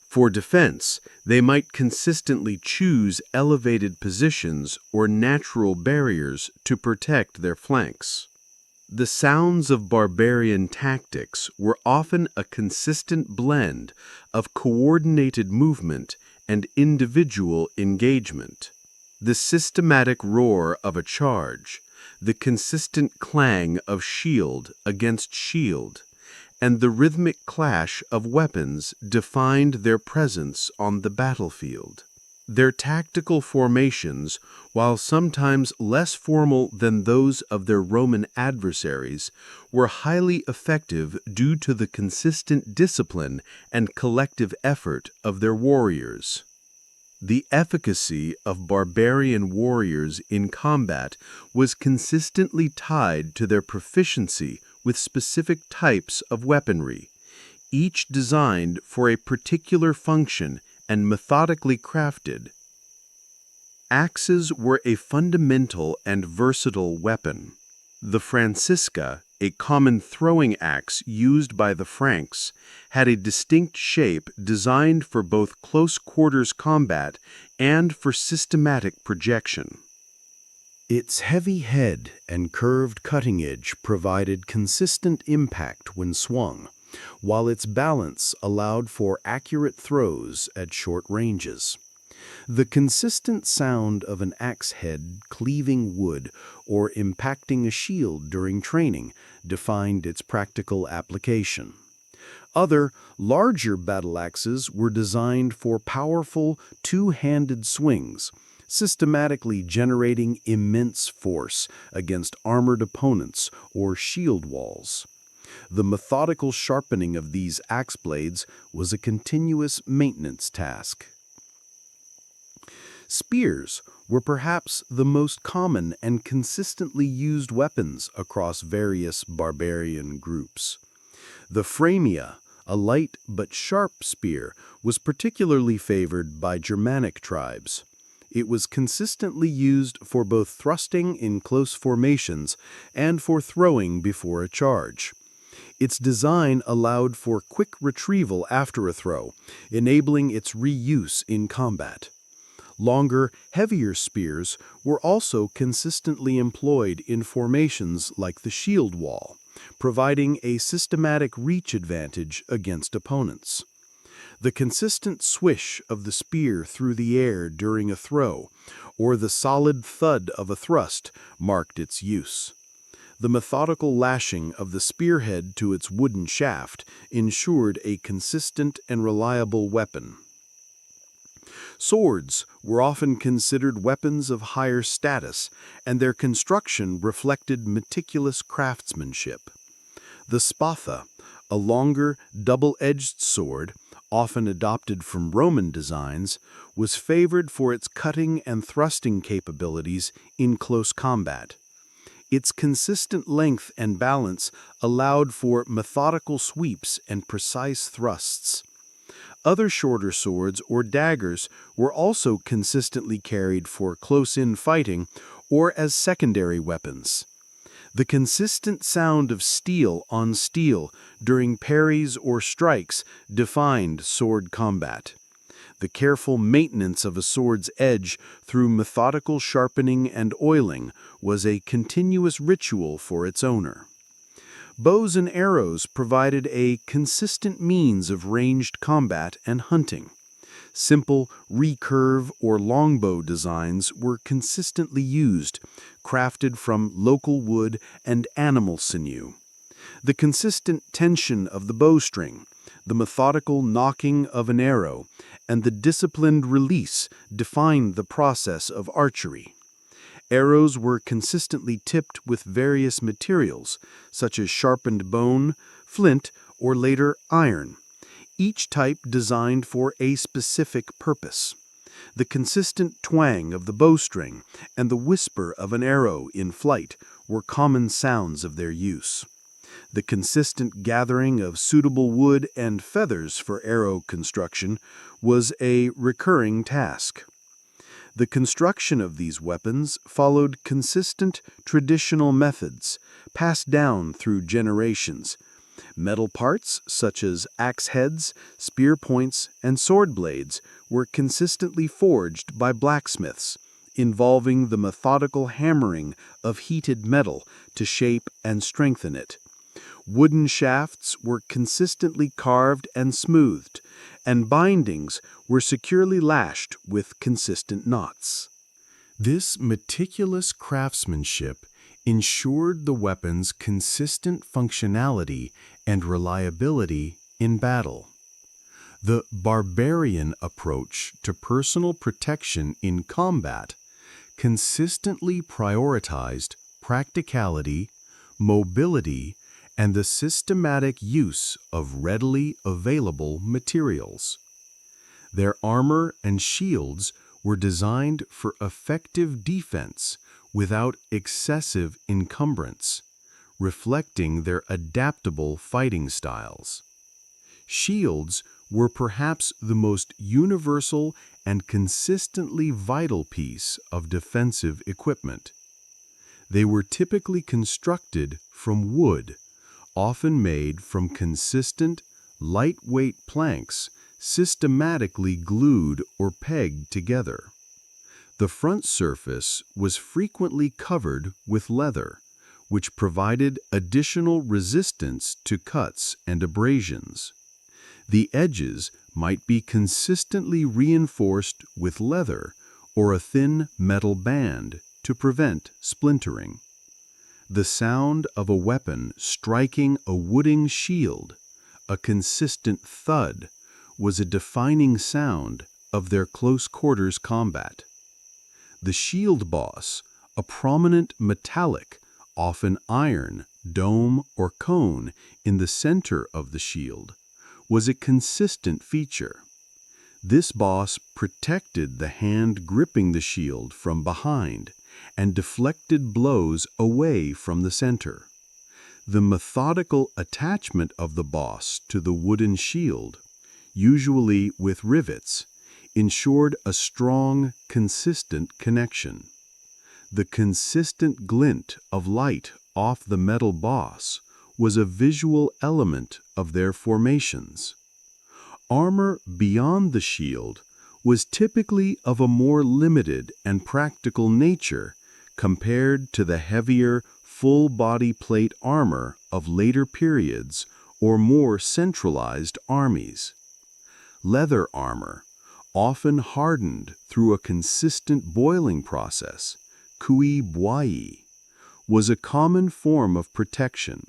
For defense, they might consistently choose elevated positions or natural barriers to protect their flanks. The sounds of barbarian tactics were often a consistent blend of coordinated movement and individual engagement. The systematic roar of a charge, the consistent clang of shield against shield, and the rhythmic clash of weapons defined their presence on the battlefield. Their tactical formations, while sometimes less formal than those of their Roman adversaries, were highly effective due to the consistent discipline and collective effort of their warriors. The efficacy of barbarian warriors in combat was consistently tied to their proficiency with specific types of weaponry, each designed for a particular function and methodically crafted. Axes were a fundamental and versatile weapon. The Francisca, a common throwing axe used by the Franks, had a distinct shape designed for both close quarters combat and for systematic projection. Its heavy head and curved cutting edge provided consistent impact when swung, while its balance allowed for accurate throws at short ranges. The consistent sound of an axe head cleaving wood or impacting a shield during training defined its practical application. Other, larger battle axes were designed for powerful, two-handed swings, systematically generating immense force against armored opponents or shield walls. The methodical sharpening of these axe blades was a continuous maintenance task. Spears were perhaps the most common and consistently used weapons across various barbarian groups. The framia, a light but sharp spear, was particularly favored by Germanic tribes. It was consistently used for both thrusting in close formations and for throwing before a charge. Its design allowed for quick retrieval after a throw, enabling its reuse in combat. Longer, heavier spears were also consistently employed in formations like the shield wall, providing a systematic reach advantage against opponents. The consistent swish of the spear through the air during a throw, or the solid thud of a thrust, marked its use. The methodical lashing of the spearhead to its wooden shaft ensured a consistent and reliable weapon. Swords were often considered weapons of higher status, and their construction reflected meticulous craftsmanship. The spatha, a longer, double-edged sword, often adopted from Roman designs, was favored for its cutting and thrusting capabilities in close combat. Its consistent length and balance allowed for methodical sweeps and precise thrusts. Other shorter swords or daggers were also consistently carried for close-in fighting or as secondary weapons. The consistent sound of steel on steel during parries or strikes defined sword combat. The careful maintenance of a sword's edge through methodical sharpening and oiling was a continuous ritual for its owner. Bows and arrows provided a consistent means of ranged combat and hunting. Simple recurve or longbow designs were consistently used, crafted from local wood and animal sinew. The consistent tension of the bowstring, the methodical knocking of an arrow, and the disciplined release defined the process of archery. Arrows were consistently tipped with various materials, such as sharpened bone, flint, or later iron, each type designed for a specific purpose. The consistent twang of the bowstring and the whisper of an arrow in flight were common sounds of their use. The consistent gathering of suitable wood and feathers for arrow construction was a recurring task. The construction of these weapons followed consistent traditional methods, passed down through generations. Metal parts, such as axe heads, spear points, and sword blades, were consistently forged by blacksmiths, involving the methodical hammering of heated metal to shape and strengthen it. Wooden shafts were consistently carved and smoothed, and bindings were securely lashed with consistent knots. This meticulous craftsmanship ensured the weapon's consistent functionality and reliability in battle. The barbarian approach to personal protection in combat consistently prioritized practicality, mobility, and the systematic use of readily available materials. Their armor and shields were designed for effective defense without excessive encumbrance, reflecting their adaptable fighting styles. Shields were perhaps the most universal and consistently vital piece of defensive equipment. They were typically constructed from wood, often made from consistent, lightweight planks systematically glued or pegged together. The front surface was frequently covered with leather, which provided additional resistance to cuts and abrasions. The edges might be consistently reinforced with leather or a thin metal band to prevent splintering. The sound of a weapon striking a wooden shield, a consistent thud, was a defining sound of their close-quarters combat. The shield boss, a prominent metallic, often iron, dome or cone in the center of the shield, was a consistent feature. This boss protected the hand gripping the shield from behind and deflected blows away from the center. The methodical attachment of the boss to the wooden shield, usually with rivets, ensured a strong, consistent connection. The consistent glint of light off the metal boss was a visual element of their formations. Armor beyond the shield was typically of a more limited and practical nature compared to the heavier, full-body plate armor of later periods or more centralized armies. Leather armor, often hardened through a consistent boiling process, cuit boilli, was a common form of protection.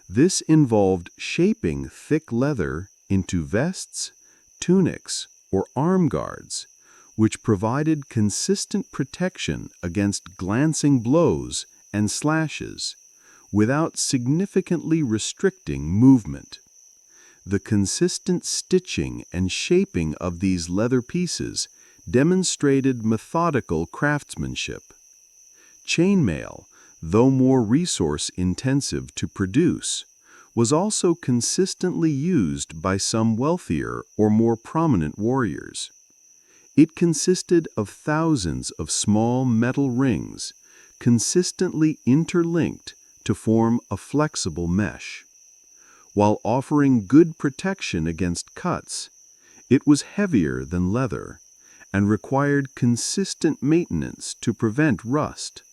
This involved shaping thick leather into vests, tunics, or arm guards, which provided consistent protection against glancing blows and slashes, without significantly restricting movement. The consistent stitching and shaping of these leather pieces demonstrated methodical craftsmanship. Chainmail, though more resource-intensive to produce, was also consistently used by some wealthier or more prominent warriors. It consisted of thousands of small metal rings, consistently interlinked to form a flexible mesh. While offering good protection against cuts, it was heavier than leather and required consistent maintenance to prevent rust.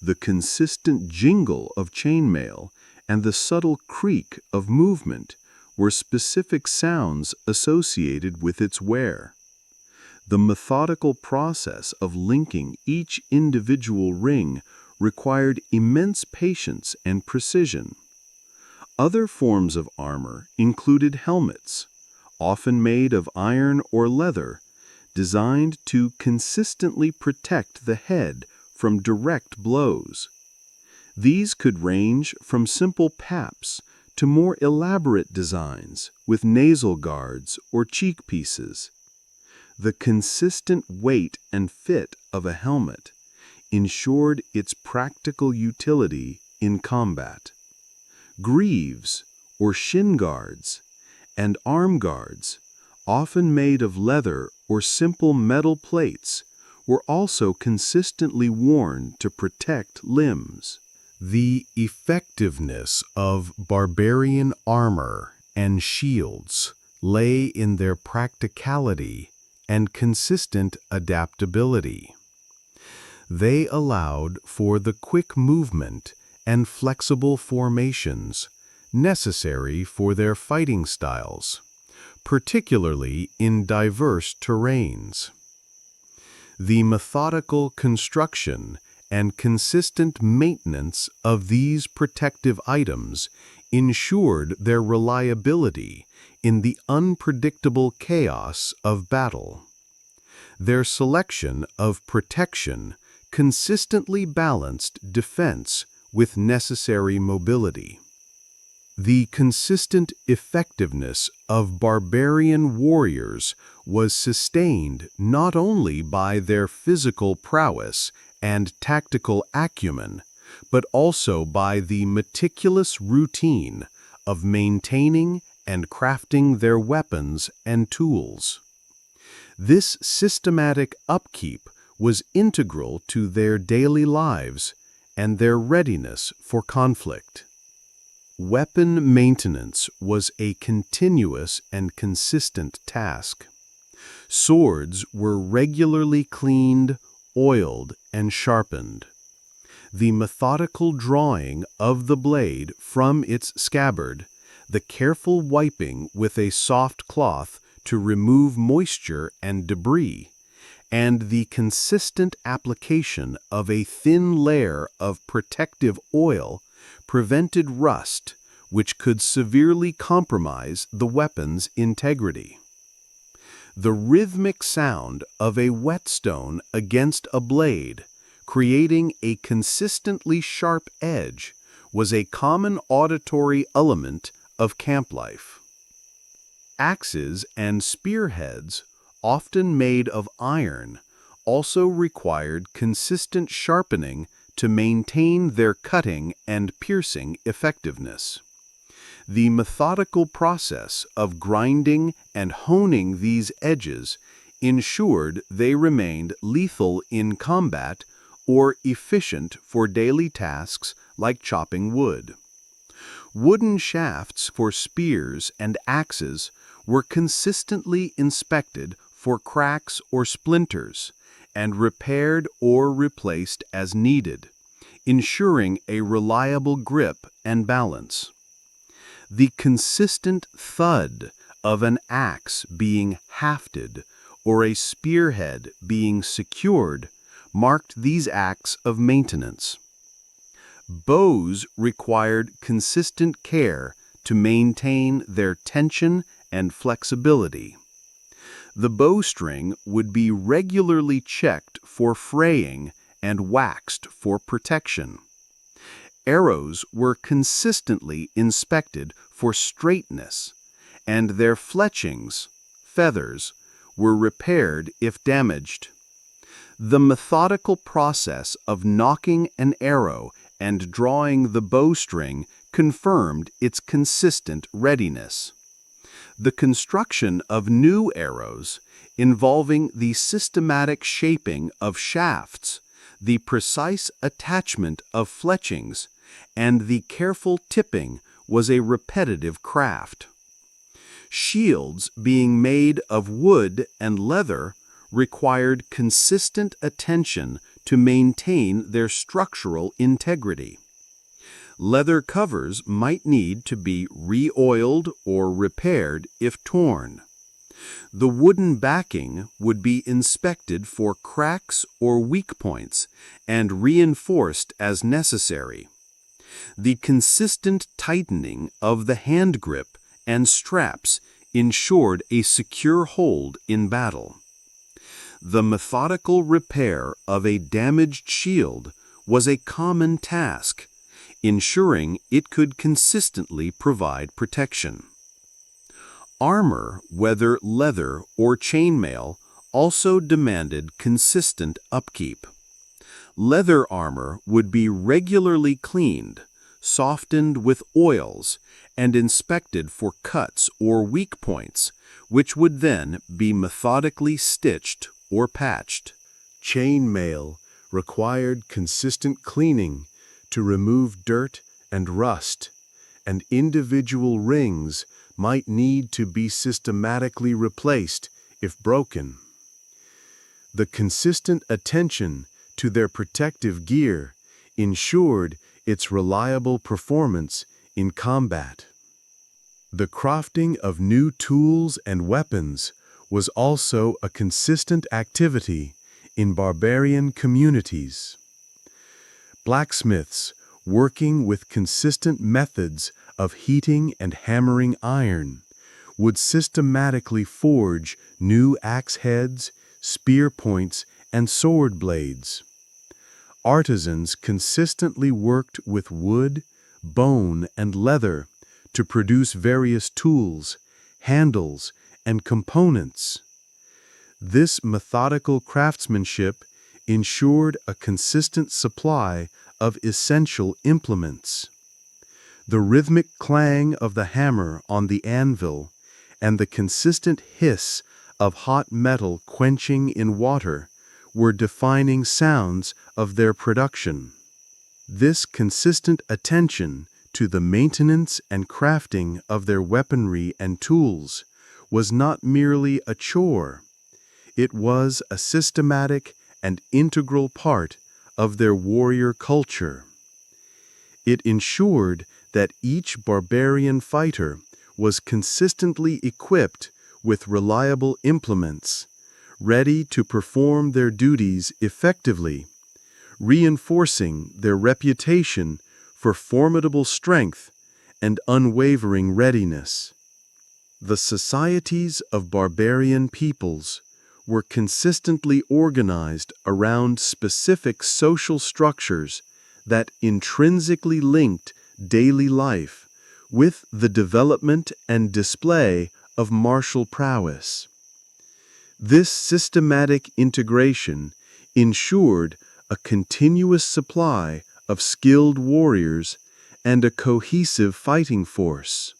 The consistent jingle of chainmail and the subtle creak of movement were specific sounds associated with its wear. The methodical process of linking each individual ring required immense patience and precision. Other forms of armor included helmets, often made of iron or leather, designed to consistently protect the head from direct blows. These could range from simple paps to more elaborate designs with nasal guards or cheek pieces. The consistent weight and fit of a helmet ensured its practical utility in combat. Greaves, or shin guards, and arm guards, often made of leather or simple metal plates, were also consistently worn to protect limbs. The effectiveness of barbarian armor and shields lay in their practicality and consistent adaptability. They allowed for the quick movement and flexible formations necessary for their fighting styles, particularly in diverse terrains. The methodical construction and consistent maintenance of these protective items ensured their reliability in the unpredictable chaos of battle. Their selection of protection consistently balanced defense with necessary mobility. The consistent effectiveness of barbarian warriors was sustained not only by their physical prowess and tactical acumen, but also by the meticulous routine of maintaining and crafting their weapons and tools. This systematic upkeep was integral to their daily lives and their readiness for conflict. Weapon maintenance was a continuous and consistent task. Swords were regularly cleaned, oiled, and sharpened. The methodical drawing of the blade from its scabbard, the careful wiping with a soft cloth to remove moisture and debris, and the consistent application of a thin layer of protective oil prevented rust, which could severely compromise the weapon's integrity. The rhythmic sound of a whetstone against a blade, creating a consistently sharp edge, was a common auditory element of camp life. Axes and spearheads, often made of iron, also required consistent sharpening to maintain their cutting and piercing effectiveness. The methodical process of grinding and honing these edges ensured they remained lethal in combat or efficient for daily tasks like chopping wood. Wooden shafts for spears and axes were consistently inspected for cracks or splinters and repaired or replaced as needed, ensuring a reliable grip and balance. The consistent thud of an axe being hafted or a spearhead being secured marked these acts of maintenance. Bows required consistent care to maintain their tension and flexibility. The bowstring would be regularly checked for fraying and waxed for protection. Arrows were consistently inspected for straightness, and their fletchings, feathers, were repaired if damaged. The methodical process of nocking an arrow and drawing the bowstring confirmed its consistent readiness. The construction of new arrows, involving the systematic shaping of shafts, the precise attachment of fletchings, and the careful tipping, was a repetitive craft. Shields being made of wood and leather required consistent attention to maintain their structural integrity. Leather covers might need to be re-oiled or repaired if torn. The wooden backing would be inspected for cracks or weak points and reinforced as necessary. The consistent tightening of the hand grip and straps ensured a secure hold in battle. The methodical repair of a damaged shield was a common task, ensuring it could consistently provide protection. Armor, whether leather or chainmail, also demanded consistent upkeep. Leather armor would be regularly cleaned, softened with oils, and inspected for cuts or weak points, which would then be methodically stitched or patched. Chainmail required consistent cleaning to remove dirt and rust, and individual rings might need to be systematically replaced if broken. The consistent attention to their protective gear ensured its reliable performance in combat. The crafting of new tools and weapons was also a consistent activity in barbarian communities. Blacksmiths, working with consistent methods of heating and hammering iron, would systematically forge new axe heads, spear points, and sword blades. Artisans consistently worked with wood, bone, and leather to produce various tools, handles, and components. This methodical craftsmanship ensured a consistent supply of essential implements. The rhythmic clang of the hammer on the anvil and the consistent hiss of hot metal quenching in water were defining sounds of their production. This consistent attention to the maintenance and crafting of their weaponry and tools was not merely a chore. It was a systematic and integral part of their warrior culture. It ensured that each barbarian fighter was consistently equipped with reliable implements, ready to perform their duties effectively, reinforcing their reputation for formidable strength and unwavering readiness. The societies of barbarian peoples were consistently organized around specific social structures that intrinsically linked daily life with the development and display of martial prowess. This systematic integration ensured a continuous supply of skilled warriors and a cohesive fighting force.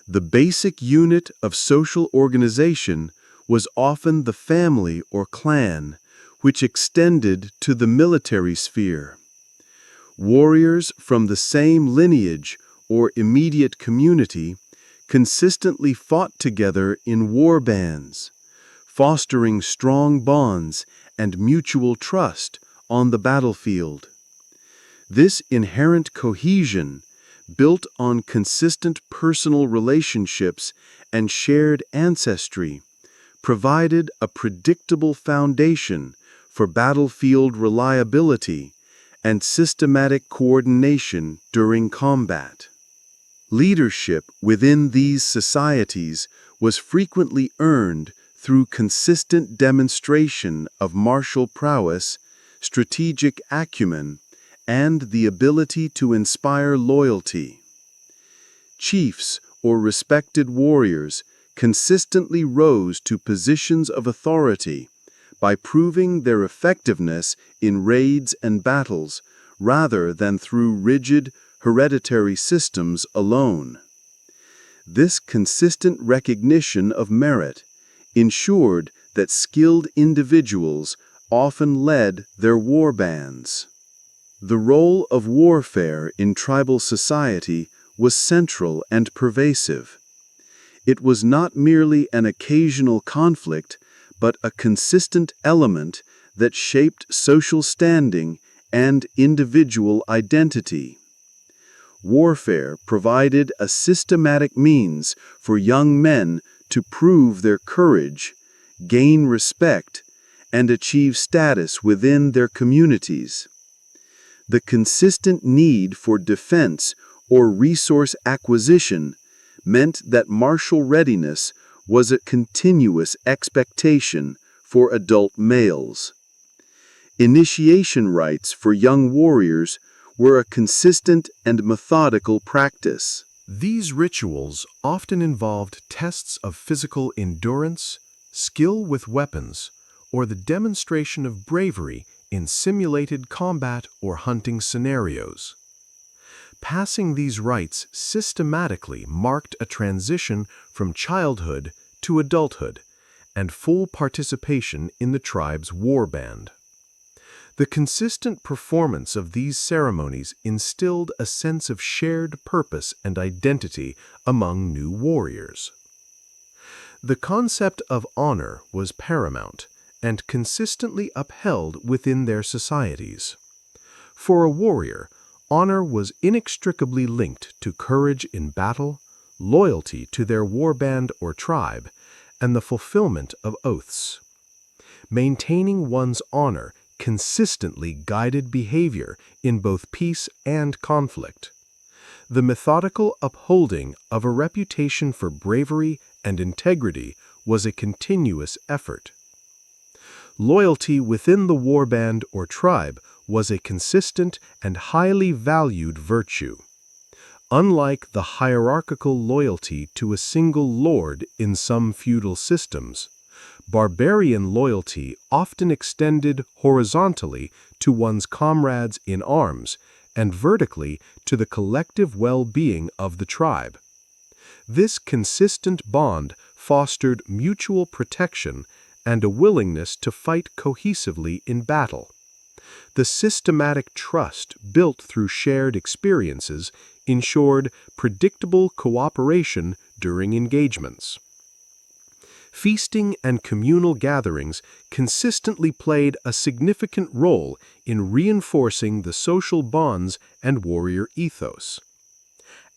The basic unit of social organization was often the family or clan, which extended to the military sphere. Warriors from the same lineage or immediate community consistently fought together in war bands, fostering strong bonds and mutual trust on the battlefield. This inherent cohesion, built on consistent personal relationships and shared ancestry, provided a predictable foundation for battlefield reliability and systematic coordination during combat. Leadership within these societies was frequently earned through consistent demonstration of martial prowess, strategic acumen, and the ability to inspire loyalty. Chiefs or respected warriors consistently rose to positions of authority by proving their effectiveness in raids and battles rather than through rigid, hereditary systems alone. This consistent recognition of merit ensured that skilled individuals often led their war bands. The role of warfare in tribal society was central and pervasive. It was not merely an occasional conflict, but a consistent element that shaped social standing and individual identity. Warfare provided a systematic means for young men to prove their courage, gain respect, and achieve status within their communities. The consistent need for defense or resource acquisition meant that martial readiness was a continuous expectation for adult males. Initiation rites for young warriors were a consistent and methodical practice. These rituals often involved tests of physical endurance, skill with weapons, or the demonstration of bravery in simulated combat or hunting scenarios. Passing these rites systematically marked a transition from childhood to adulthood and full participation in the tribe's war band. The consistent performance of these ceremonies instilled a sense of shared purpose and identity among new warriors. The concept of honor was paramount and consistently upheld within their societies. For a warrior, honor was inextricably linked to courage in battle, loyalty to their warband or tribe, and the fulfillment of oaths. Maintaining one's honor consistently guided behavior in both peace and conflict. The methodical upholding of a reputation for bravery and integrity was a continuous effort. Loyalty within the warband or tribe was a consistent and highly valued virtue. Unlike the hierarchical loyalty to a single lord in some feudal systems, barbarian loyalty often extended horizontally to one's comrades in arms and vertically to the collective well-being of the tribe. This consistent bond fostered mutual protection and a willingness to fight cohesively in battle. The systematic trust built through shared experiences ensured predictable cooperation during engagements. Feasting and communal gatherings consistently played a significant role in reinforcing the social bonds and warrior ethos.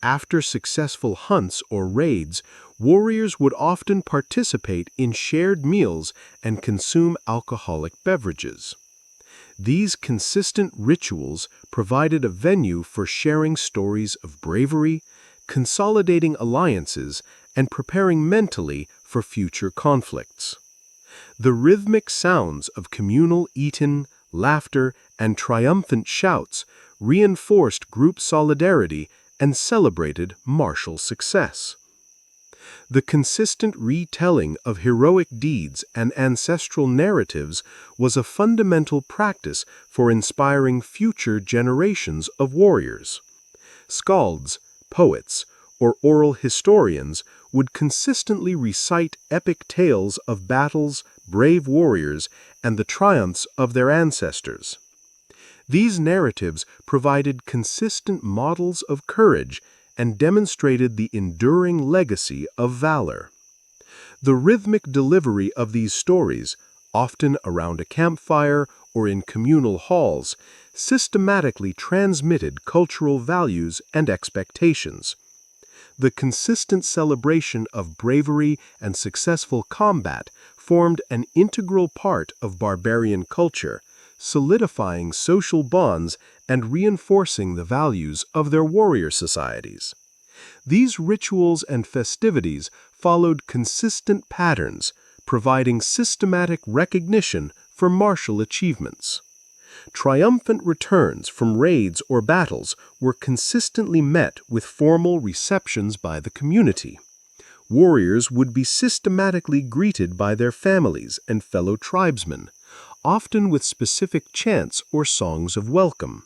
After successful hunts or raids, warriors would often participate in shared meals and consume alcoholic beverages. These consistent rituals provided a venue for sharing stories of bravery, consolidating alliances, and preparing mentally for future conflicts. The rhythmic sounds of communal eating, laughter, and triumphant shouts reinforced group solidarity and celebrated martial success. The consistent retelling of heroic deeds and ancestral narratives was a fundamental practice for inspiring future generations of warriors. Skalds, poets, or oral historians would consistently recite epic tales of battles, brave warriors, and the triumphs of their ancestors. These narratives provided consistent models of courage and demonstrated the enduring legacy of valor. The rhythmic delivery of these stories, often around a campfire or in communal halls, systematically transmitted cultural values and expectations. The consistent celebration of bravery and successful combat formed an integral part of barbarian culture, solidifying social bonds and reinforcing the values of their warrior societies. These rituals and festivities followed consistent patterns, providing systematic recognition for martial achievements. Triumphant returns from raids or battles were consistently met with formal receptions by the community. Warriors would be systematically greeted by their families and fellow tribesmen, often with specific chants or songs of welcome.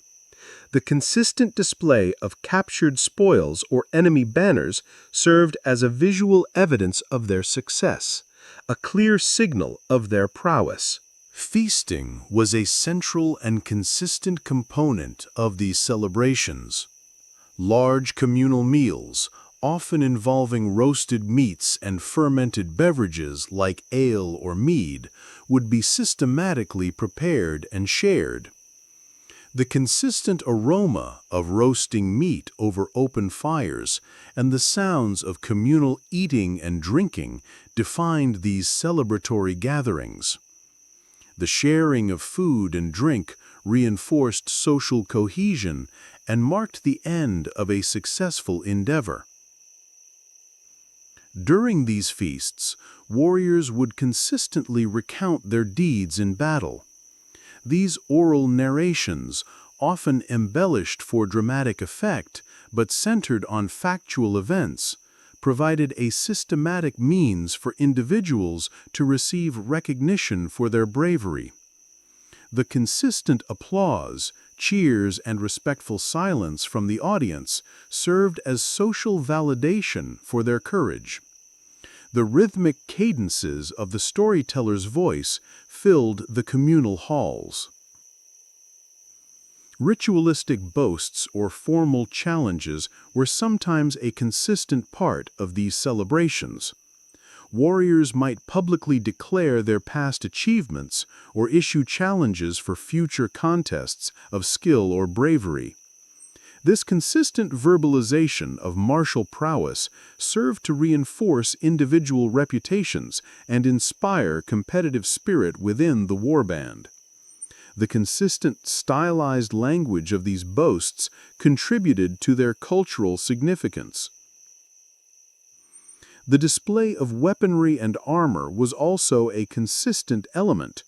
The consistent display of captured spoils or enemy banners served as a visual evidence of their success, a clear signal of their prowess. Feasting was a central and consistent component of these celebrations. Large communal meals, often involving roasted meats and fermented beverages like ale or mead, would be systematically prepared and shared. The consistent aroma of roasting meat over open fires and the sounds of communal eating and drinking defined these celebratory gatherings. The sharing of food and drink reinforced social cohesion and marked the end of a successful endeavor. During these feasts, warriors would consistently recount their deeds in battle. These oral narrations, often embellished for dramatic effect but centered on factual events, provided a systematic means for individuals to receive recognition for their bravery. The consistent applause, cheers, and respectful silence from the audience served as social validation for their courage. The rhythmic cadences of the storyteller's voice filled the communal halls. Ritualistic boasts or formal challenges were sometimes a consistent part of these celebrations. Warriors might publicly declare their past achievements or issue challenges for future contests of skill or bravery. This consistent verbalization of martial prowess served to reinforce individual reputations and inspire competitive spirit within the warband. The consistent, stylized language of these boasts contributed to their cultural significance. The display of weaponry and armor was also a consistent element.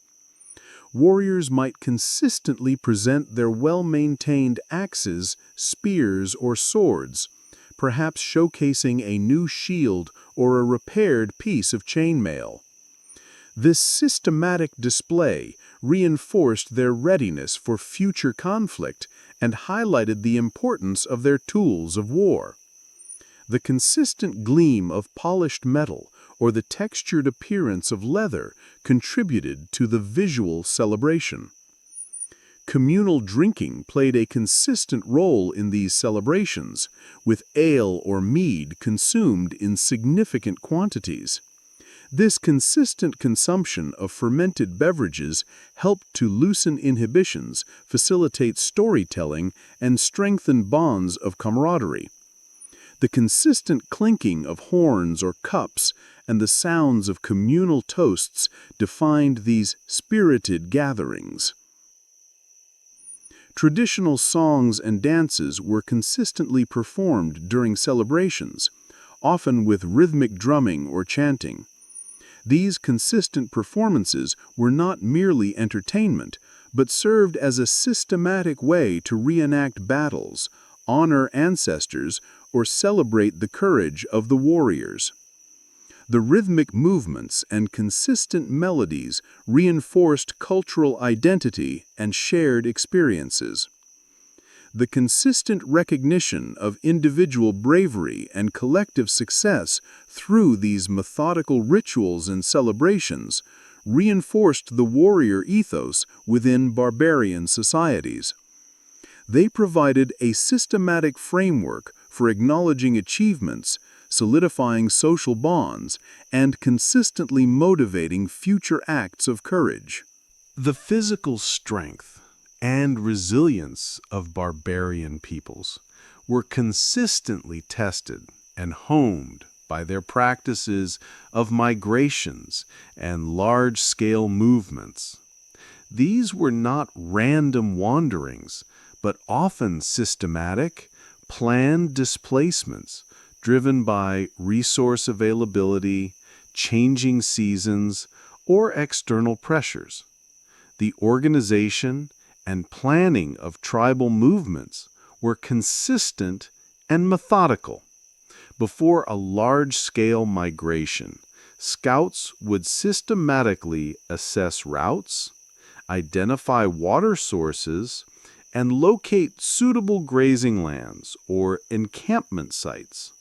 Warriors might consistently present their well-maintained axes, spears, or swords, perhaps showcasing a new shield or a repaired piece of chainmail. This systematic display reinforced their readiness for future conflict and highlighted the importance of their tools of war. The consistent gleam of polished metal or the textured appearance of leather contributed to the visual celebration. Communal drinking played a consistent role in these celebrations, with ale or mead consumed in significant quantities. This consistent consumption of fermented beverages helped to loosen inhibitions, facilitate storytelling, and strengthen bonds of camaraderie. The consistent clinking of horns or cups and the sounds of communal toasts defined these spirited gatherings. Traditional songs and dances were consistently performed during celebrations, often with rhythmic drumming or chanting. These consistent performances were not merely entertainment, but served as a systematic way to reenact battles, honor ancestors, or celebrate the courage of the warriors. The rhythmic movements and consistent melodies reinforced cultural identity and shared experiences. The consistent recognition of individual bravery and collective success through these methodical rituals and celebrations reinforced the warrior ethos within barbarian societies. They provided a systematic framework for acknowledging achievements, solidifying social bonds, and consistently motivating future acts of courage. The physical strength and resilience of barbarian peoples were consistently tested and honed by their practices of migrations and large-scale movements. These were not random wanderings, but often systematic, planned displacements driven by resource availability, changing seasons, or external pressures. The organization and planning of tribal movements were consistent and methodical. Before a large-scale migration, scouts would systematically assess routes, identify water sources, and locate suitable grazing lands or encampment sites.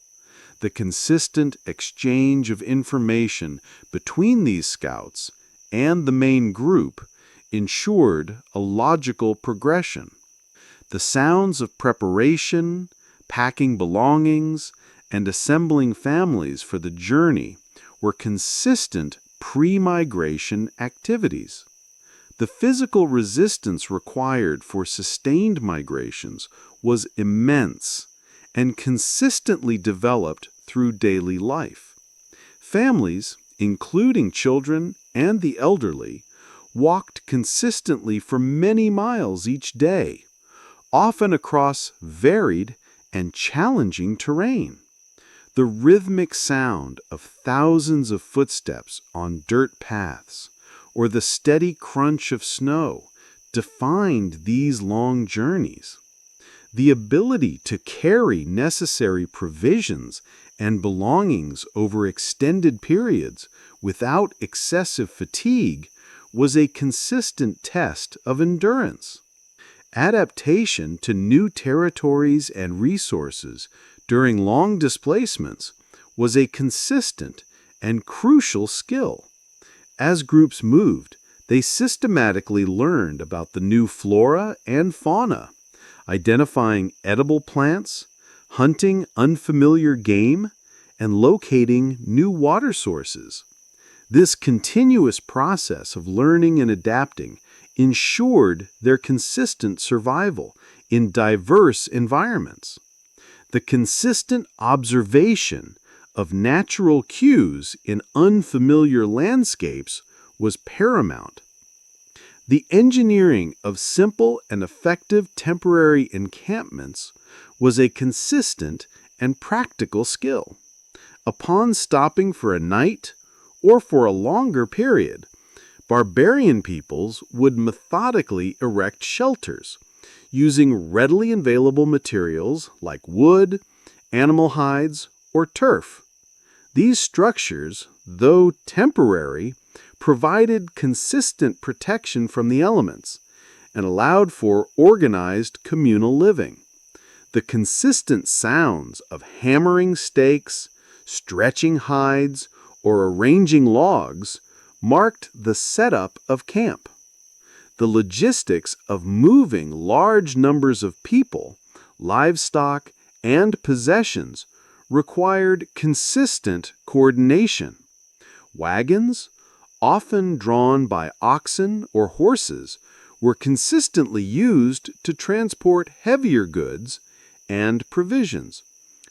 The consistent exchange of information between these scouts and the main group ensured a logical progression. The sounds of preparation, packing belongings, and assembling families for the journey were consistent pre-migration activities. The physical resistance required for sustained migrations was immense and consistently developed through daily life. Families, including children and the elderly, walked consistently for many miles each day, often across varied and challenging terrain. The rhythmic sound of thousands of footsteps on dirt paths, or the steady crunch of snow, defined these long journeys. The ability to carry necessary provisions and belongings over extended periods without excessive fatigue was a consistent test of endurance. Adaptation to new territories and resources during long displacements was a consistent and crucial skill. As groups moved, they systematically learned about the new flora and fauna, identifying edible plants, hunting unfamiliar game, and locating new water sources. This continuous process of learning and adapting ensured their consistent survival in diverse environments. The consistent observation of natural cues in unfamiliar landscapes was paramount. The engineering of simple and effective temporary encampments was a consistent and practical skill. Upon stopping for a night or for a longer period, barbarian peoples would methodically erect shelters, using readily available materials like wood, animal hides, or turf. These structures, though temporary, provided consistent protection from the elements and allowed for organized communal living. The consistent sounds of hammering stakes, stretching hides, or arranging logs marked the setup of camp. The logistics of moving large numbers of people, livestock, and possessions required consistent coordination. Wagons, often drawn by oxen or horses, were consistently used to transport heavier goods and provisions,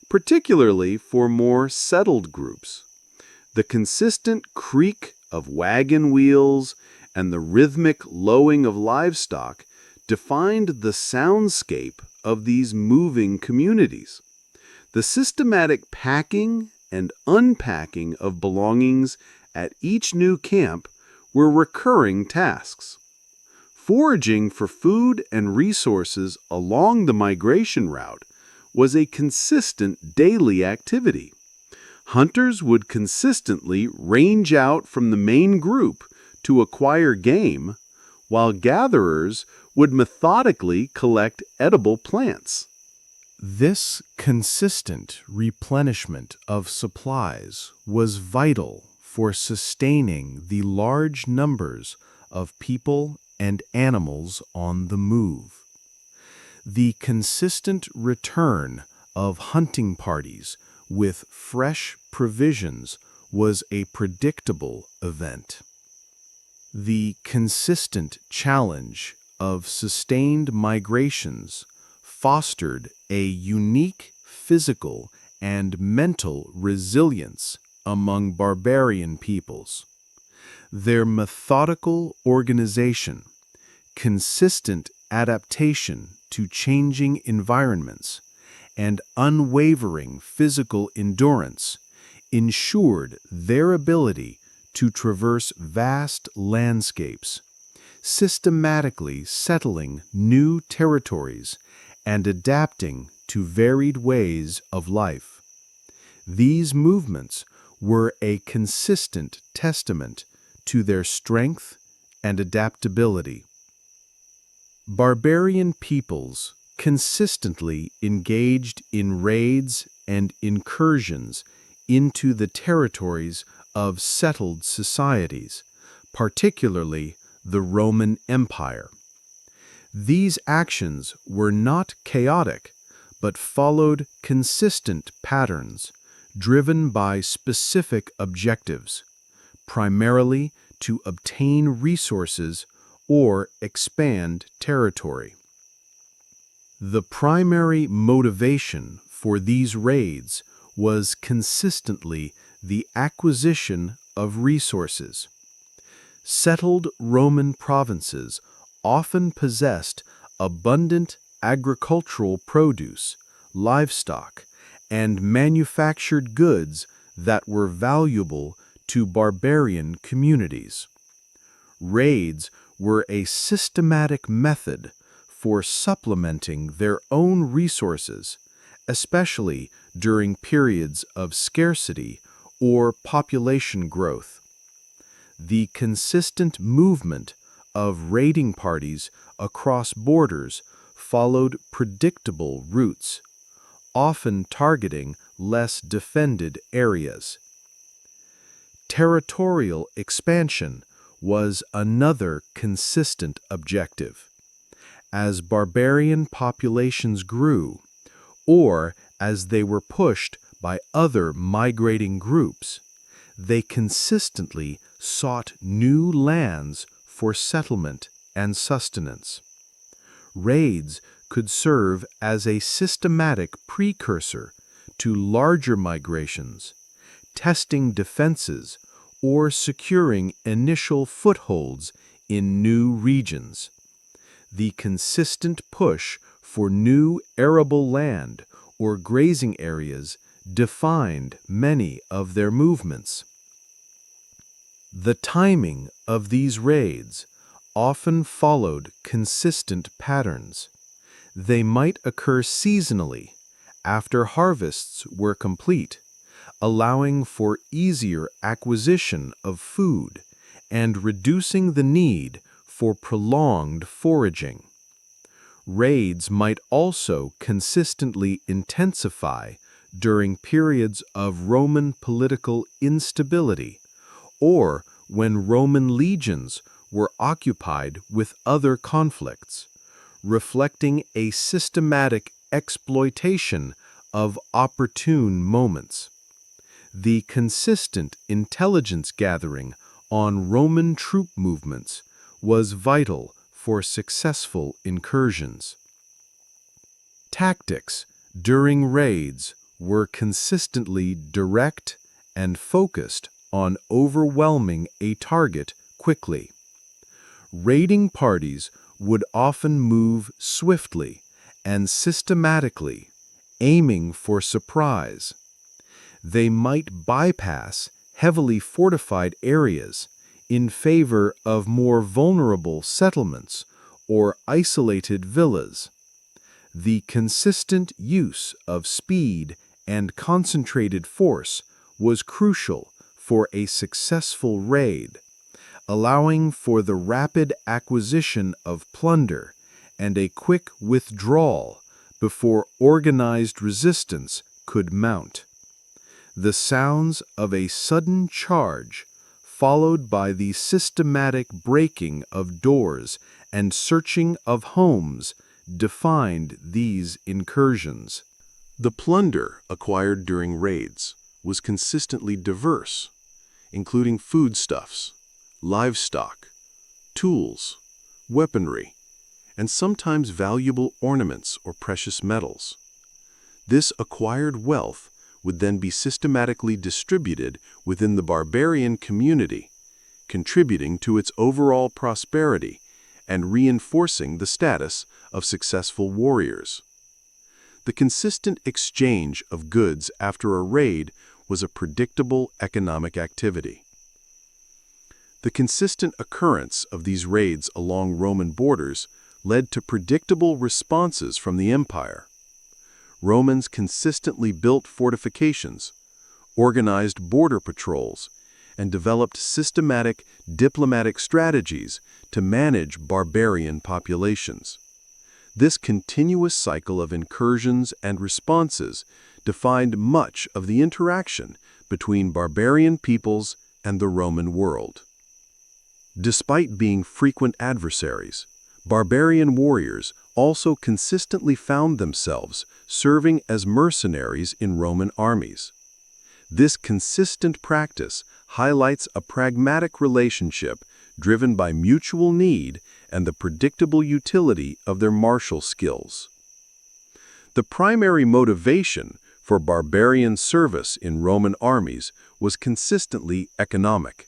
particularly for more settled groups. The consistent creak of wagon wheels and the rhythmic lowing of livestock defined the soundscape of these moving communities. The systematic packing and unpacking of belongings at each new camp were recurring tasks. Foraging for food and resources along the migration route was a consistent daily activity. Hunters would consistently range out from the main group to acquire game, while gatherers would methodically collect edible plants. This consistent replenishment of supplies was vital for sustaining the large numbers of people and animals on the move. The consistent return of hunting parties with fresh provisions was a predictable event. The consistent challenge of sustained migrations fostered a unique physical and mental resilience among barbarian peoples. Their methodical organization, consistent adaptation to changing environments, and unwavering physical endurance ensured their ability to traverse vast landscapes, systematically settling new territories and adapting to varied ways of life. These movements were a consistent testament to their strength and adaptability. Barbarian peoples consistently engaged in raids and incursions into the territories of settled societies, particularly the Roman Empire. These actions were not chaotic, but followed consistent patterns, driven by specific objectives, primarily to obtain resources or expand territory. The primary motivation for these raids was consistently the acquisition of resources. Settled Roman provinces often possessed abundant agricultural produce, livestock, and manufactured goods that were valuable to barbarian communities. Raids were a systematic method for supplementing their own resources, especially during periods of scarcity or population growth. The consistent movement of raiding parties across borders followed predictable routes, often targeting less defended areas. Territorial expansion was another consistent objective. As barbarian populations grew, or as they were pushed by other migrating groups, they consistently sought new lands for settlement and sustenance. Raids could serve as a systematic precursor to larger migrations, testing defenses or securing initial footholds in new regions. The consistent push for new arable land or grazing areas defined many of their movements. The timing of these raids often followed consistent patterns. They might occur seasonally, after harvests were complete, allowing for easier acquisition of food and reducing the need for prolonged foraging. Raids might also consistently intensify during periods of Roman political instability or when Roman legions were occupied with other conflicts, reflecting a systematic exploitation of opportune moments. The consistent intelligence gathering on Roman troop movements was vital for successful incursions. Tactics during raids were consistently direct and focused on overwhelming a target quickly. Raiding parties would often move swiftly and systematically, aiming for surprise. They might bypass heavily fortified areas in favor of more vulnerable settlements or isolated villas. The consistent use of speed and concentrated force was crucial for a successful raid, allowing for the rapid acquisition of plunder and a quick withdrawal before organized resistance could mount. The sounds of a sudden charge, followed by the systematic breaking of doors and searching of homes, defined these incursions. The plunder acquired during raids was consistently diverse, including foodstuffs, livestock, tools, weaponry, and sometimes valuable ornaments or precious metals. This acquired wealth would then be systematically distributed within the barbarian community, contributing to its overall prosperity and reinforcing the status of successful warriors. The consistent exchange of goods after a raid was a predictable economic activity. The consistent occurrence of these raids along Roman borders led to predictable responses from the empire. Romans consistently built fortifications, organized border patrols, and developed systematic diplomatic strategies to manage barbarian populations. This continuous cycle of incursions and responses defined much of the interaction between barbarian peoples and the Roman world. Despite being frequent adversaries, barbarian warriors also consistently found themselves serving as mercenaries in Roman armies. This consistent practice highlights a pragmatic relationship driven by mutual need and the predictable utility of their martial skills. The primary motivation for barbarian service in Roman armies was consistently economic.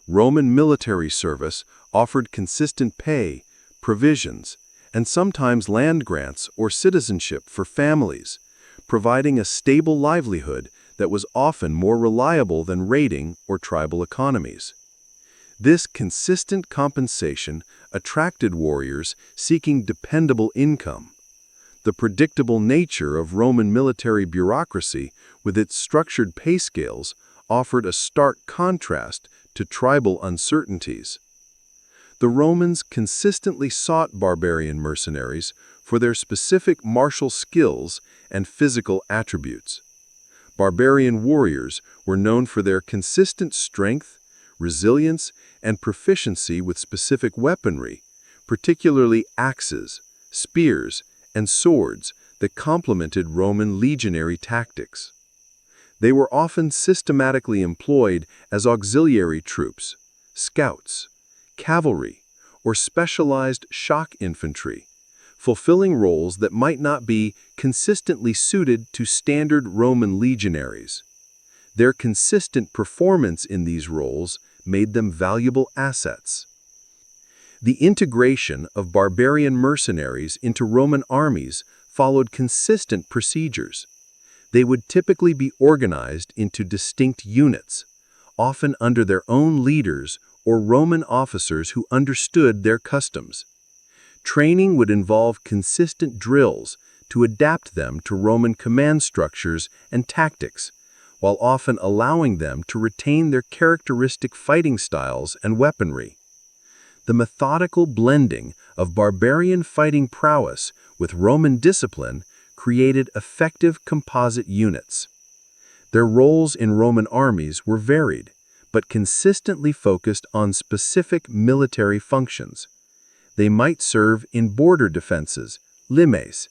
Roman military service offered consistent pay, provisions, and sometimes land grants or citizenship for families, providing a stable livelihood that was often more reliable than raiding or tribal economies. This consistent compensation attracted warriors seeking dependable income. The predictable nature of Roman military bureaucracy, with its structured pay scales, offered a stark contrast to tribal uncertainties. The Romans consistently sought barbarian mercenaries for their specific martial skills and physical attributes. Barbarian warriors were known for their consistent strength, resilience, and proficiency with specific weaponry, particularly axes, spears, and swords that complemented Roman legionary tactics. They were often systematically employed as auxiliary troops, scouts, cavalry, or specialized shock infantry, fulfilling roles that might not be consistently suited to standard Roman legionaries. Their consistent performance in these roles made them valuable assets. The integration of barbarian mercenaries into Roman armies followed consistent procedures. They would typically be organized into distinct units, often under their own leaders or Roman officers who understood their customs. Training would involve consistent drills to adapt them to Roman command structures and tactics, while often allowing them to retain their characteristic fighting styles and weaponry. The methodical blending of barbarian fighting prowess with Roman discipline created effective composite units. Their roles in Roman armies were varied, but consistently focused on specific military functions. They might serve in border defenses, limes,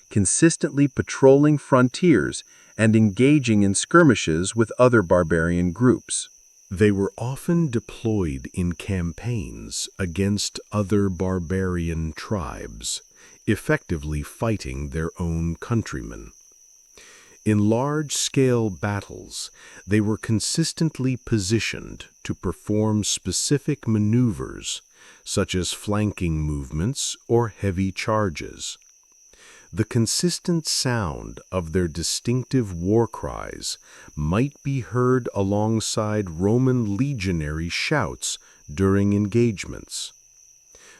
consistently patrolling frontiers and engaging in skirmishes with other barbarian groups. They were often deployed in campaigns against other barbarian tribes, effectively fighting their own countrymen. In large-scale battles, they were consistently positioned to perform specific maneuvers, such as flanking movements or heavy charges. The consistent sound of their distinctive war cries might be heard alongside Roman legionary shouts during engagements.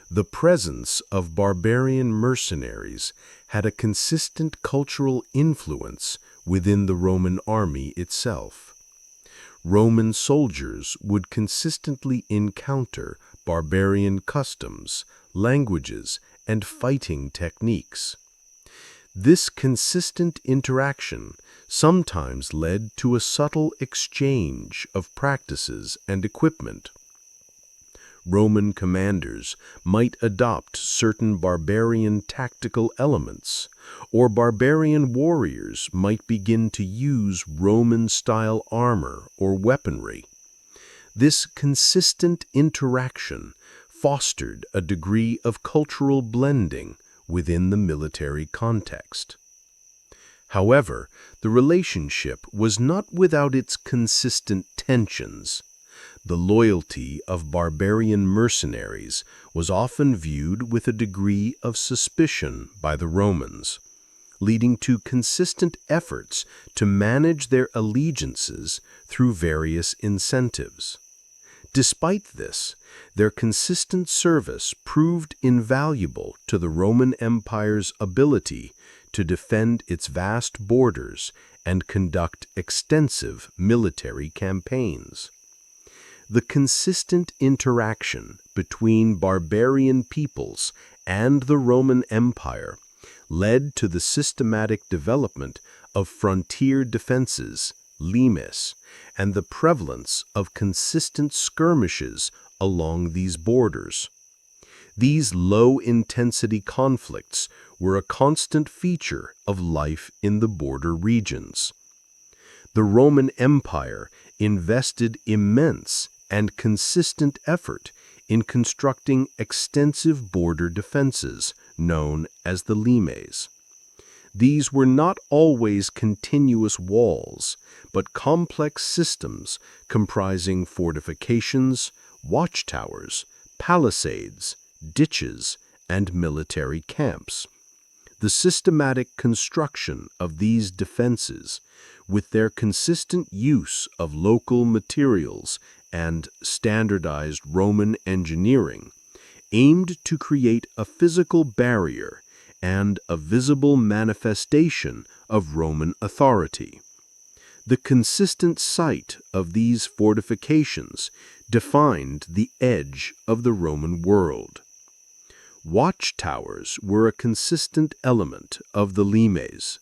The presence of barbarian mercenaries had a consistent cultural influence within the Roman army itself. Roman soldiers would consistently encounter barbarian customs, languages, and fighting techniques. This consistent interaction sometimes led to a subtle exchange of practices and equipment. Roman commanders might adopt certain barbarian tactical elements, or barbarian warriors might begin to use Roman-style armor or weaponry. This consistent interaction fostered a degree of cultural blending within the military context. However, the relationship was not without its consistent tensions. The loyalty of barbarian mercenaries was often viewed with a degree of suspicion by the Romans, leading to consistent efforts to manage their allegiances through various incentives. Despite this, their consistent service proved invaluable to the Roman Empire's ability to defend its vast borders and conduct extensive military campaigns. The consistent interaction between barbarian peoples and the Roman Empire led to the systematic development of frontier defenses, limes, and the prevalence of consistent skirmishes along these borders. These low-intensity conflicts were a constant feature of life in the border regions. The Roman Empire invested immense and consistent effort in constructing extensive border defenses known as the limes. These were not always continuous walls, but complex systems comprising fortifications, watchtowers, palisades, ditches, and military camps. The systematic construction of these defenses, with their consistent use of local materials and standardized Roman engineering, aimed to create a physical barrier and a visible manifestation of Roman authority. The consistent site of these fortifications defined the edge of the Roman world. Watchtowers were a consistent element of the limes,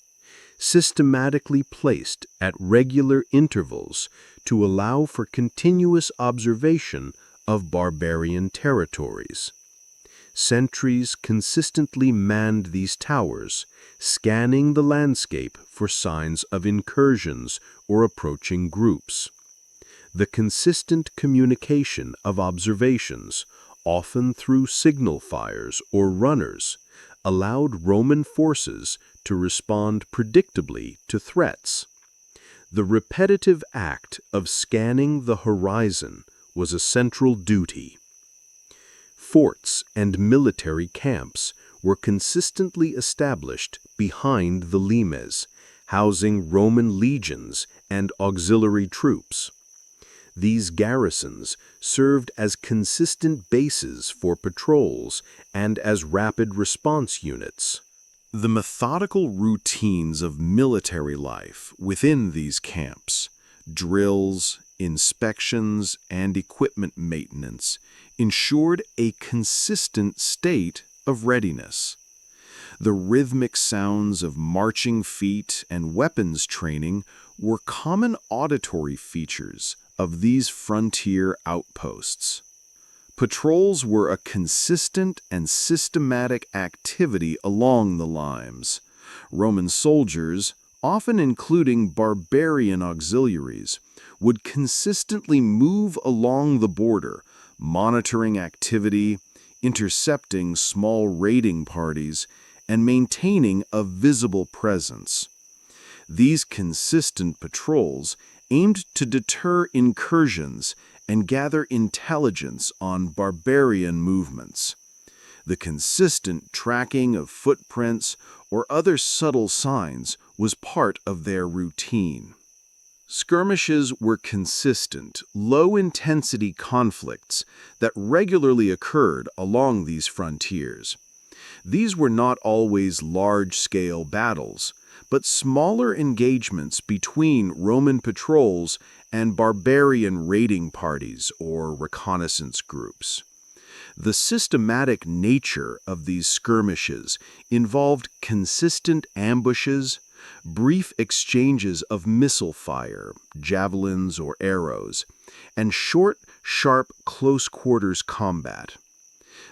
systematically placed at regular intervals to allow for continuous observation of barbarian territories. Sentries consistently manned these towers, scanning the landscape for signs of incursions or approaching groups. The consistent communication of observations, often through signal fires or runners, allowed Roman forces to respond predictably to threats. The repetitive act of scanning the horizon was a central duty. Forts and military camps were consistently established behind the limes, housing Roman legions and auxiliary troops. These garrisons served as consistent bases for patrols and as rapid response units. The methodical routines of military life within these camps, drills, inspections, and equipment maintenance, ensured a consistent state of readiness. The rhythmic sounds of marching feet and weapons training were common auditory features of these frontier outposts. Patrols were a consistent and systematic activity along the limes. Roman soldiers, often including barbarian auxiliaries, would consistently move along the border, monitoring activity, intercepting small raiding parties, and maintaining a visible presence. These consistent patrols aimed to deter incursions and gather intelligence on barbarian movements. The consistent tracking of footprints or other subtle signs was part of their routine. Skirmishes were consistent, low-intensity conflicts that regularly occurred along these frontiers. These were not always large-scale battles, but smaller engagements between Roman patrols and barbarian raiding parties or reconnaissance groups. The systematic nature of these skirmishes involved consistent ambushes, brief exchanges of missile fire, javelins or arrows, and short, sharp, close-quarters combat.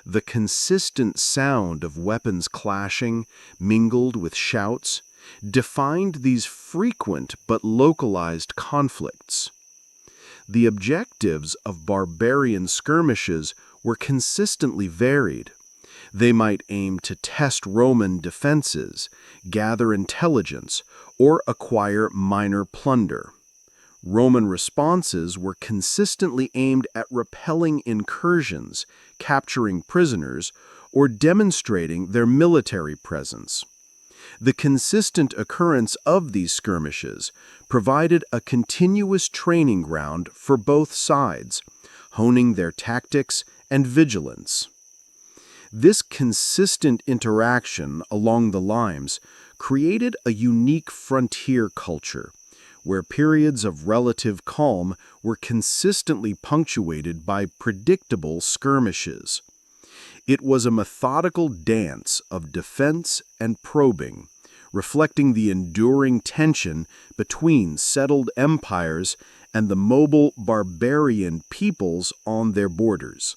The consistent sound of weapons clashing, mingled with shouts, defined these frequent but localized conflicts. The objectives of barbarian skirmishes were consistently varied. They might aim to test Roman defenses, gather intelligence, or acquire minor plunder. Roman responses were consistently aimed at repelling incursions, capturing prisoners, or demonstrating their military presence. The consistent occurrence of these skirmishes provided a continuous training ground for both sides, honing their tactics and vigilance. This consistent interaction along the limes created a unique frontier culture, where periods of relative calm were consistently punctuated by predictable skirmishes. It was a methodical dance of defense and probing, reflecting the enduring tension between settled empires and the mobile barbarian peoples on their borders.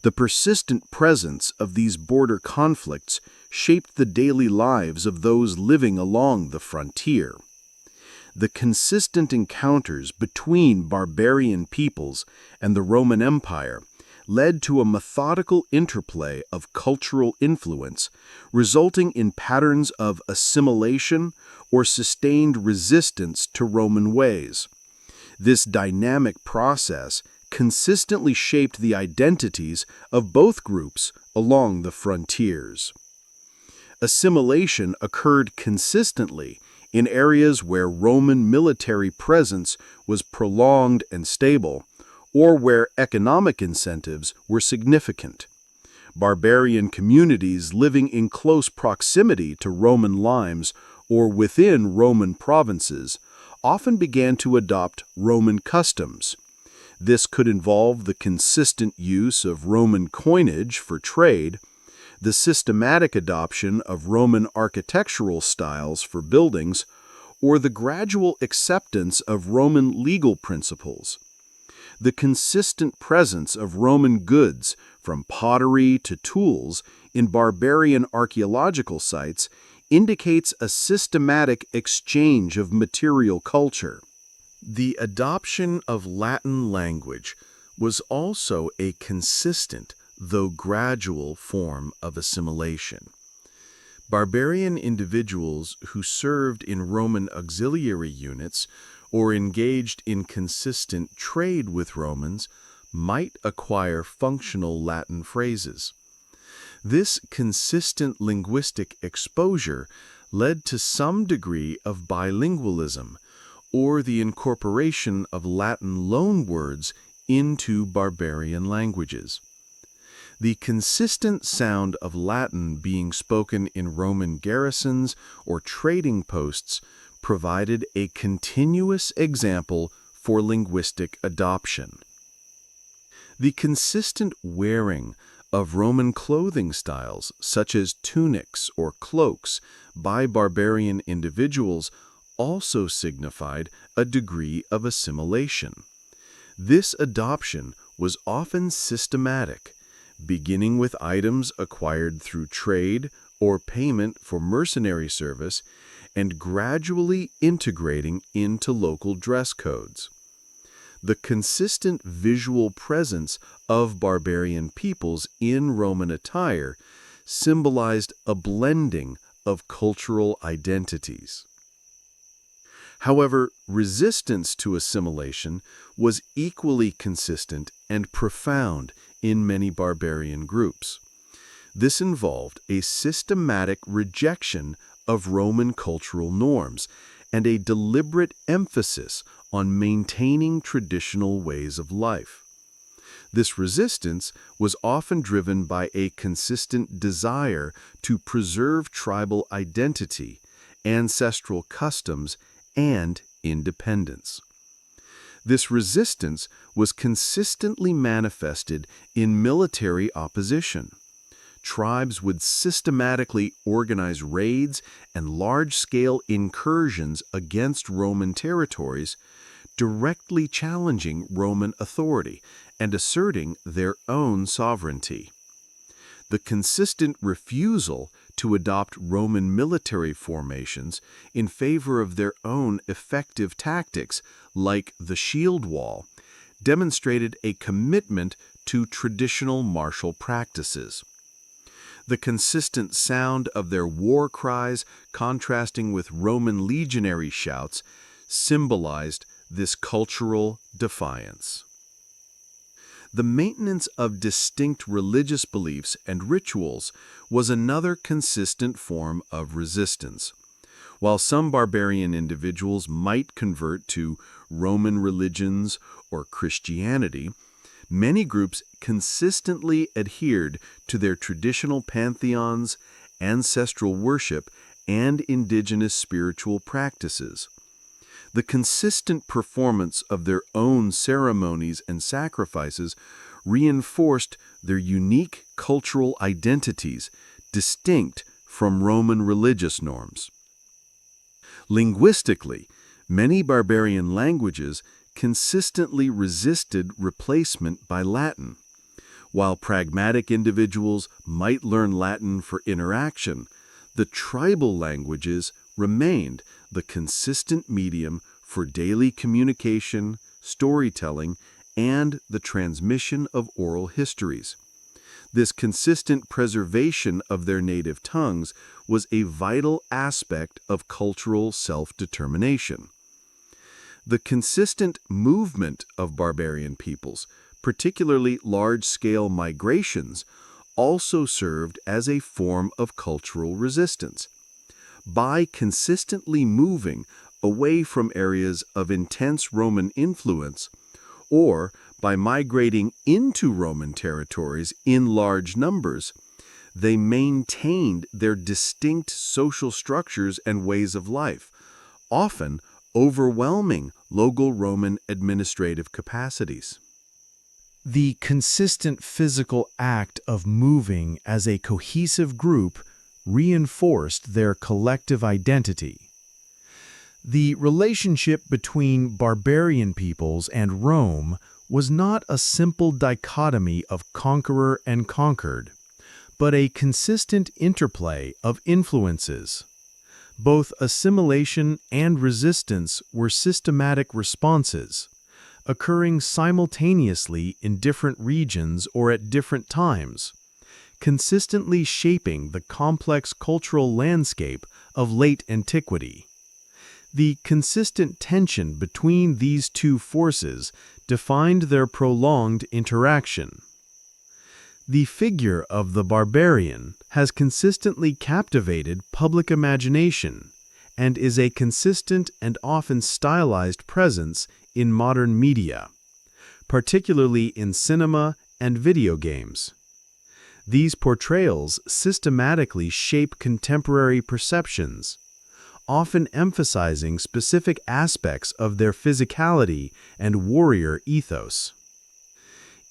The persistent presence of these border conflicts shaped the daily lives of those living along the frontier. The consistent encounters between barbarian peoples and the Roman Empire led to a methodical interplay of cultural influence, resulting in patterns of assimilation or sustained resistance to Roman ways. This dynamic process consistently shaped the identities of both groups along the frontiers. Assimilation occurred consistently in areas where Roman military presence was prolonged and stable, or where economic incentives were significant. Barbarian communities living in close proximity to Roman limes or within Roman provinces often began to adopt Roman customs. This could involve the consistent use of Roman coinage for trade, the systematic adoption of Roman architectural styles for buildings, or the gradual acceptance of Roman legal principles. The consistent presence of Roman goods, from pottery to tools, in barbarian archaeological sites indicates a systematic exchange of material culture. The adoption of Latin language was also a consistent, though gradual, form of assimilation. Barbarian individuals who served in Roman auxiliary units or engaged in consistent trade with Romans might acquire functional Latin phrases. This consistent linguistic exposure led to some degree of bilingualism, or the incorporation of Latin loanwords into barbarian languages. The consistent sound of Latin being spoken in Roman garrisons or trading posts provided a continuous example for linguistic adoption. The consistent wearing of Roman clothing styles, such as tunics or cloaks, by barbarian individuals also signified a degree of assimilation. This adoption was often systematic, beginning with items acquired through trade or payment for mercenary service, and gradually integrating into local dress codes. The consistent visual presence of barbarian peoples in Roman attire symbolized a blending of cultural identities. However, resistance to assimilation was equally consistent and profound in many barbarian groups. This involved a systematic rejection of Roman cultural norms and a deliberate emphasis on maintaining traditional ways of life. This resistance was often driven by a consistent desire to preserve tribal identity, ancestral customs, and independence. This resistance was consistently manifested in military opposition. Tribes would systematically organize raids and large-scale incursions against Roman territories, directly challenging Roman authority and asserting their own sovereignty. The consistent refusal to adopt Roman military formations in favor of their own effective tactics, like the shield wall, demonstrated a commitment to traditional martial practices. The consistent sound of their war cries, contrasting with Roman legionary shouts, symbolized this cultural defiance. The maintenance of distinct religious beliefs and rituals was another consistent form of resistance. While some barbarian individuals might convert to Roman religions or Christianity, many groups consistently adhered to their traditional pantheons, ancestral worship, and indigenous spiritual practices. The consistent performance of their own ceremonies and sacrifices reinforced their unique cultural identities, distinct from Roman religious norms. Linguistically, many barbarian languages consistently resisted replacement by Latin. While pragmatic individuals might learn Latin for interaction, the tribal languages remained the consistent medium for daily communication, storytelling, and the transmission of oral histories. This consistent preservation of their native tongues was a vital aspect of cultural self-determination. The consistent movement of barbarian peoples, particularly large-scale migrations, also served as a form of cultural resistance. By consistently moving away from areas of intense Roman influence, or by migrating into Roman territories in large numbers, they maintained their distinct social structures and ways of life, often overwhelming local Roman administrative capacities. The consistent physical act of moving as a cohesive group reinforced their collective identity. The relationship between barbarian peoples and Rome was not a simple dichotomy of conqueror and conquered, but a consistent interplay of influences. Both assimilation and resistance were systematic responses, occurring simultaneously in different regions or at different times, consistently shaping the complex cultural landscape of late antiquity. The consistent tension between these two forces defined their prolonged interaction. The figure of the barbarian has consistently captivated public imagination and is a consistent and often stylized presence in modern media, particularly in cinema and video games. These portrayals systematically shape contemporary perceptions, often emphasizing specific aspects of their physicality and warrior ethos.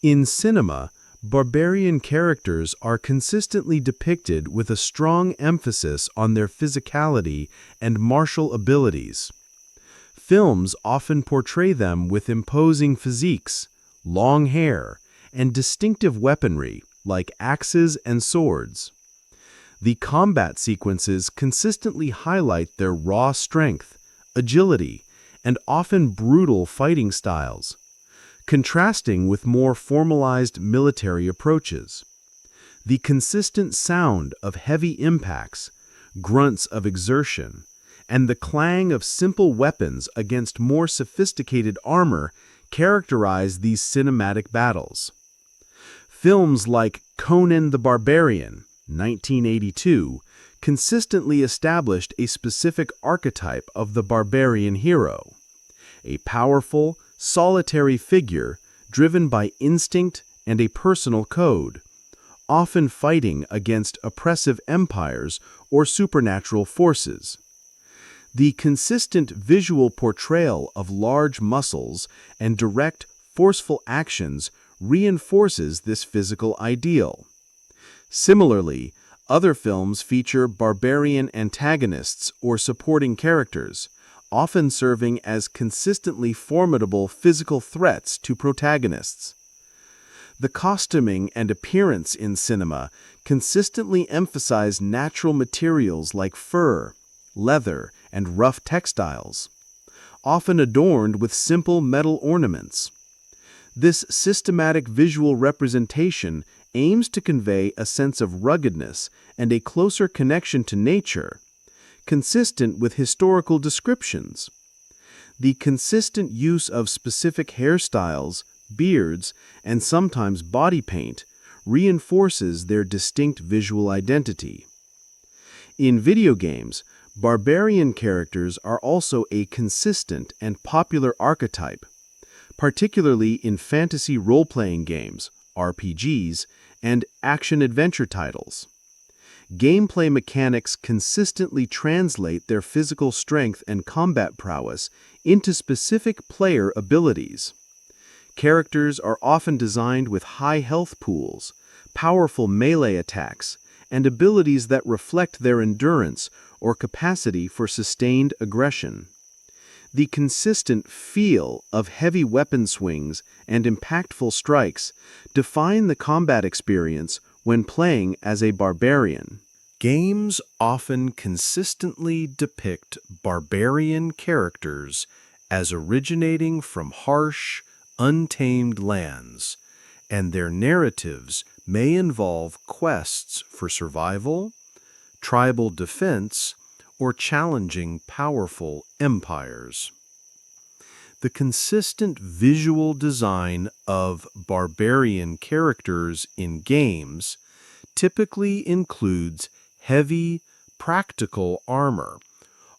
In cinema, barbarian characters are consistently depicted with a strong emphasis on their physicality and martial abilities. Films often portray them with imposing physiques, long hair, and distinctive weaponry like axes and swords. The combat sequences consistently highlight their raw strength, agility, and often brutal fighting styles, contrasting with more formalized military approaches. The consistent sound of heavy impacts, grunts of exertion, and the clang of simple weapons against more sophisticated armor characterize these cinematic battles. Films like Conan the Barbarian, 1982, consistently established a specific archetype of the barbarian hero, a powerful, solitary figure driven by instinct and a personal code, often fighting against oppressive empires or supernatural forces. The consistent visual portrayal of large muscles and direct, forceful actions reinforces this physical ideal. Similarly, other films feature barbarian antagonists or supporting characters, often serving as consistently formidable physical threats to protagonists. The costuming and appearance in cinema consistently emphasize natural materials like fur, leather, and rough textiles, often adorned with simple metal ornaments. This systematic visual representation aims to convey a sense of ruggedness and a closer connection to nature, consistent with historical descriptions. The consistent use of specific hairstyles, beards, and sometimes body paint reinforces their distinct visual identity. In video games, barbarian characters are also a consistent and popular archetype, particularly in fantasy role-playing games, RPGs, and action-adventure titles. Gameplay mechanics consistently translate their physical strength and combat prowess into specific player abilities. Characters are often designed with high health pools, powerful melee attacks, and abilities that reflect their endurance or capacity for sustained aggression. The consistent feel of heavy weapon swings and impactful strikes define the combat experience when playing as a barbarian. Games often consistently depict barbarian characters as originating from harsh, untamed lands, and their narratives may involve quests for survival, tribal defense, or challenging powerful empires. The consistent visual design of barbarian characters in games typically includes heavy, practical armor,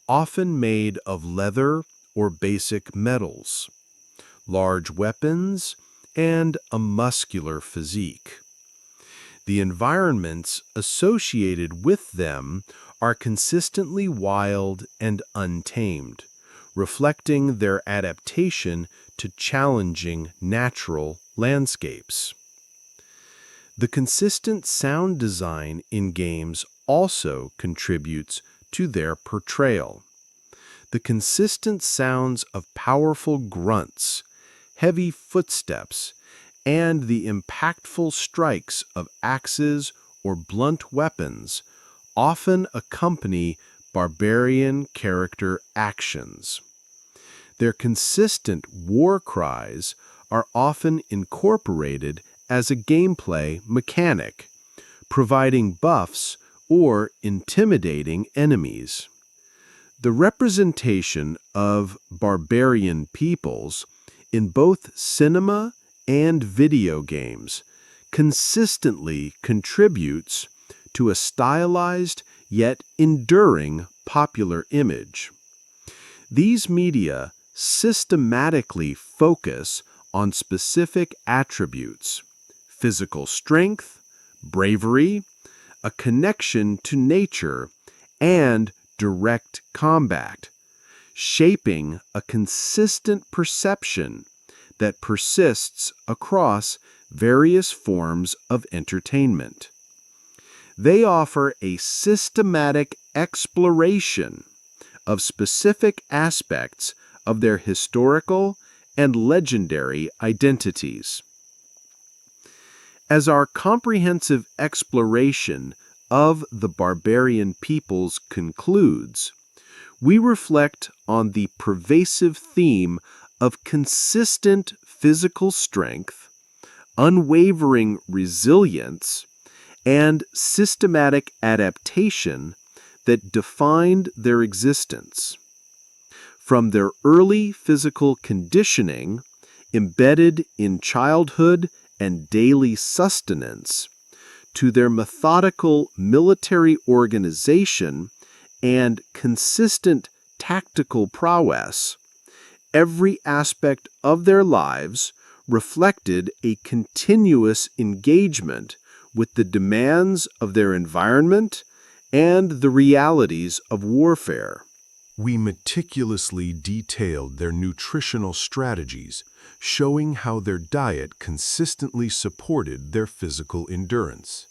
often made of leather or basic metals, large weapons, and a muscular physique. The environments associated with them are consistently wild and untamed, reflecting their adaptation to challenging natural landscapes. The consistent sound design in games also contributes to their portrayal. The consistent sounds of powerful grunts, heavy footsteps, and the impactful strikes of axes or blunt weapons often accompany barbarian character actions. Their consistent war cries are often incorporated as a gameplay mechanic, providing buffs or intimidating enemies. The representation of barbarian peoples in both cinema and video games consistently contributes to a stylized yet enduring popular image. These media systematically focus on specific attributes: physical strength, bravery, a connection to nature, and direct combat, shaping a consistent perception that persists across various forms of entertainment. They offer a systematic exploration of specific aspects of their historical and legendary identities. As our comprehensive exploration of the barbarian peoples concludes, we reflect on the pervasive theme of consistent physical strength, unwavering resilience, and systematic adaptation that defined their existence. From their early physical conditioning, embedded in childhood and daily sustenance, to their methodical military organization and consistent tactical prowess, every aspect of their lives reflected a continuous engagement with the demands of their environment and the realities of warfare. We meticulously detailed their nutritional strategies, showing how their diet consistently supported their physical endurance.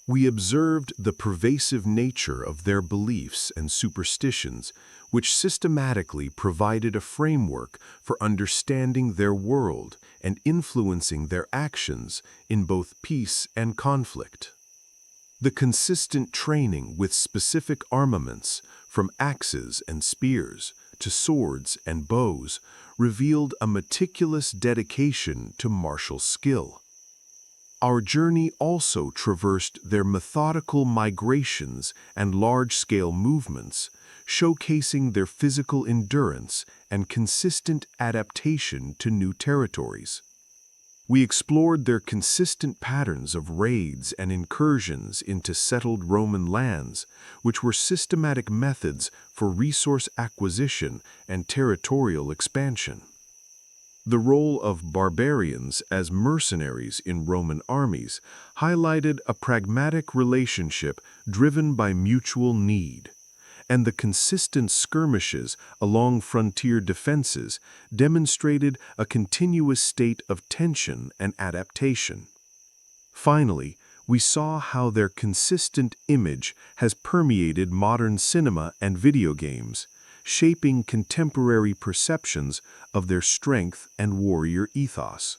We observed the pervasive nature of their beliefs and superstitions, which systematically provided a framework for understanding their world and influencing their actions in both peace and conflict. The consistent training with specific armaments, from axes and spears to swords and bows, revealed a meticulous dedication to martial skill. Our journey also traversed their methodical migrations and large-scale movements, showcasing their physical endurance and consistent adaptation to new territories. We explored their consistent patterns of raids and incursions into settled Roman lands, which were systematic methods for resource acquisition and territorial expansion. The role of barbarians as mercenaries in Roman armies highlighted a pragmatic relationship driven by mutual need, and the consistent skirmishes along frontier defenses demonstrated a continuous state of tension and adaptation. Finally, we saw how their consistent image has permeated modern cinema and video games, shaping contemporary perceptions of their strength and warrior ethos.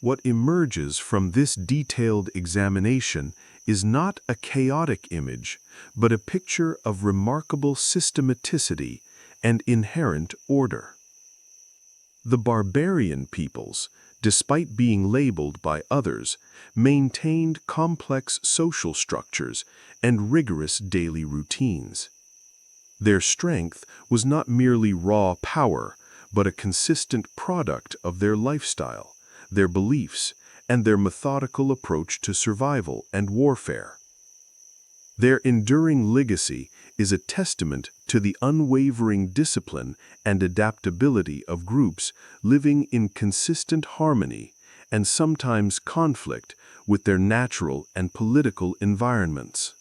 What emerges from this detailed examination is not a chaotic image, but a picture of remarkable systematicity and inherent order. The barbarian peoples, despite being labeled by others, maintained complex social structures and rigorous daily routines. Their strength was not merely raw power, but a consistent product of their lifestyle, their beliefs, and their methodical approach to survival and warfare. Their enduring legacy is a testament to the unwavering discipline and adaptability of groups living in consistent harmony and sometimes conflict with their natural and political environments.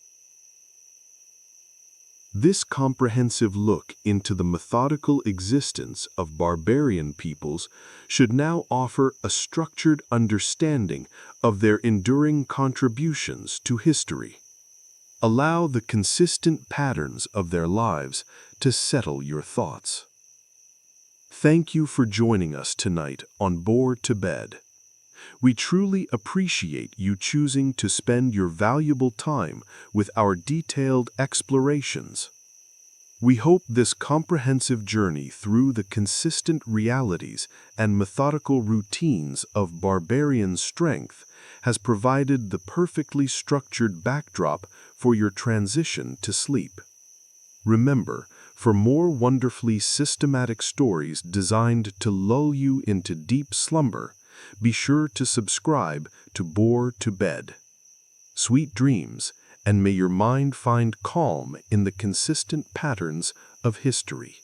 This comprehensive look into the methodical existence of barbarian peoples should now offer a structured understanding of their enduring contributions to history. Allow the consistent patterns of their lives to settle your thoughts. Thank you for joining us tonight on Bore to Bed. We truly appreciate you choosing to spend your valuable time with our detailed explorations. We hope this comprehensive journey through the consistent realities and methodical routines of barbarian strength has provided the perfectly structured backdrop for your transition to sleep. Remember, for more wonderfully systematic stories designed to lull you into deep slumber, be sure to subscribe to Bore to Bed. Sweet dreams, and may your mind find calm in the consistent patterns of history.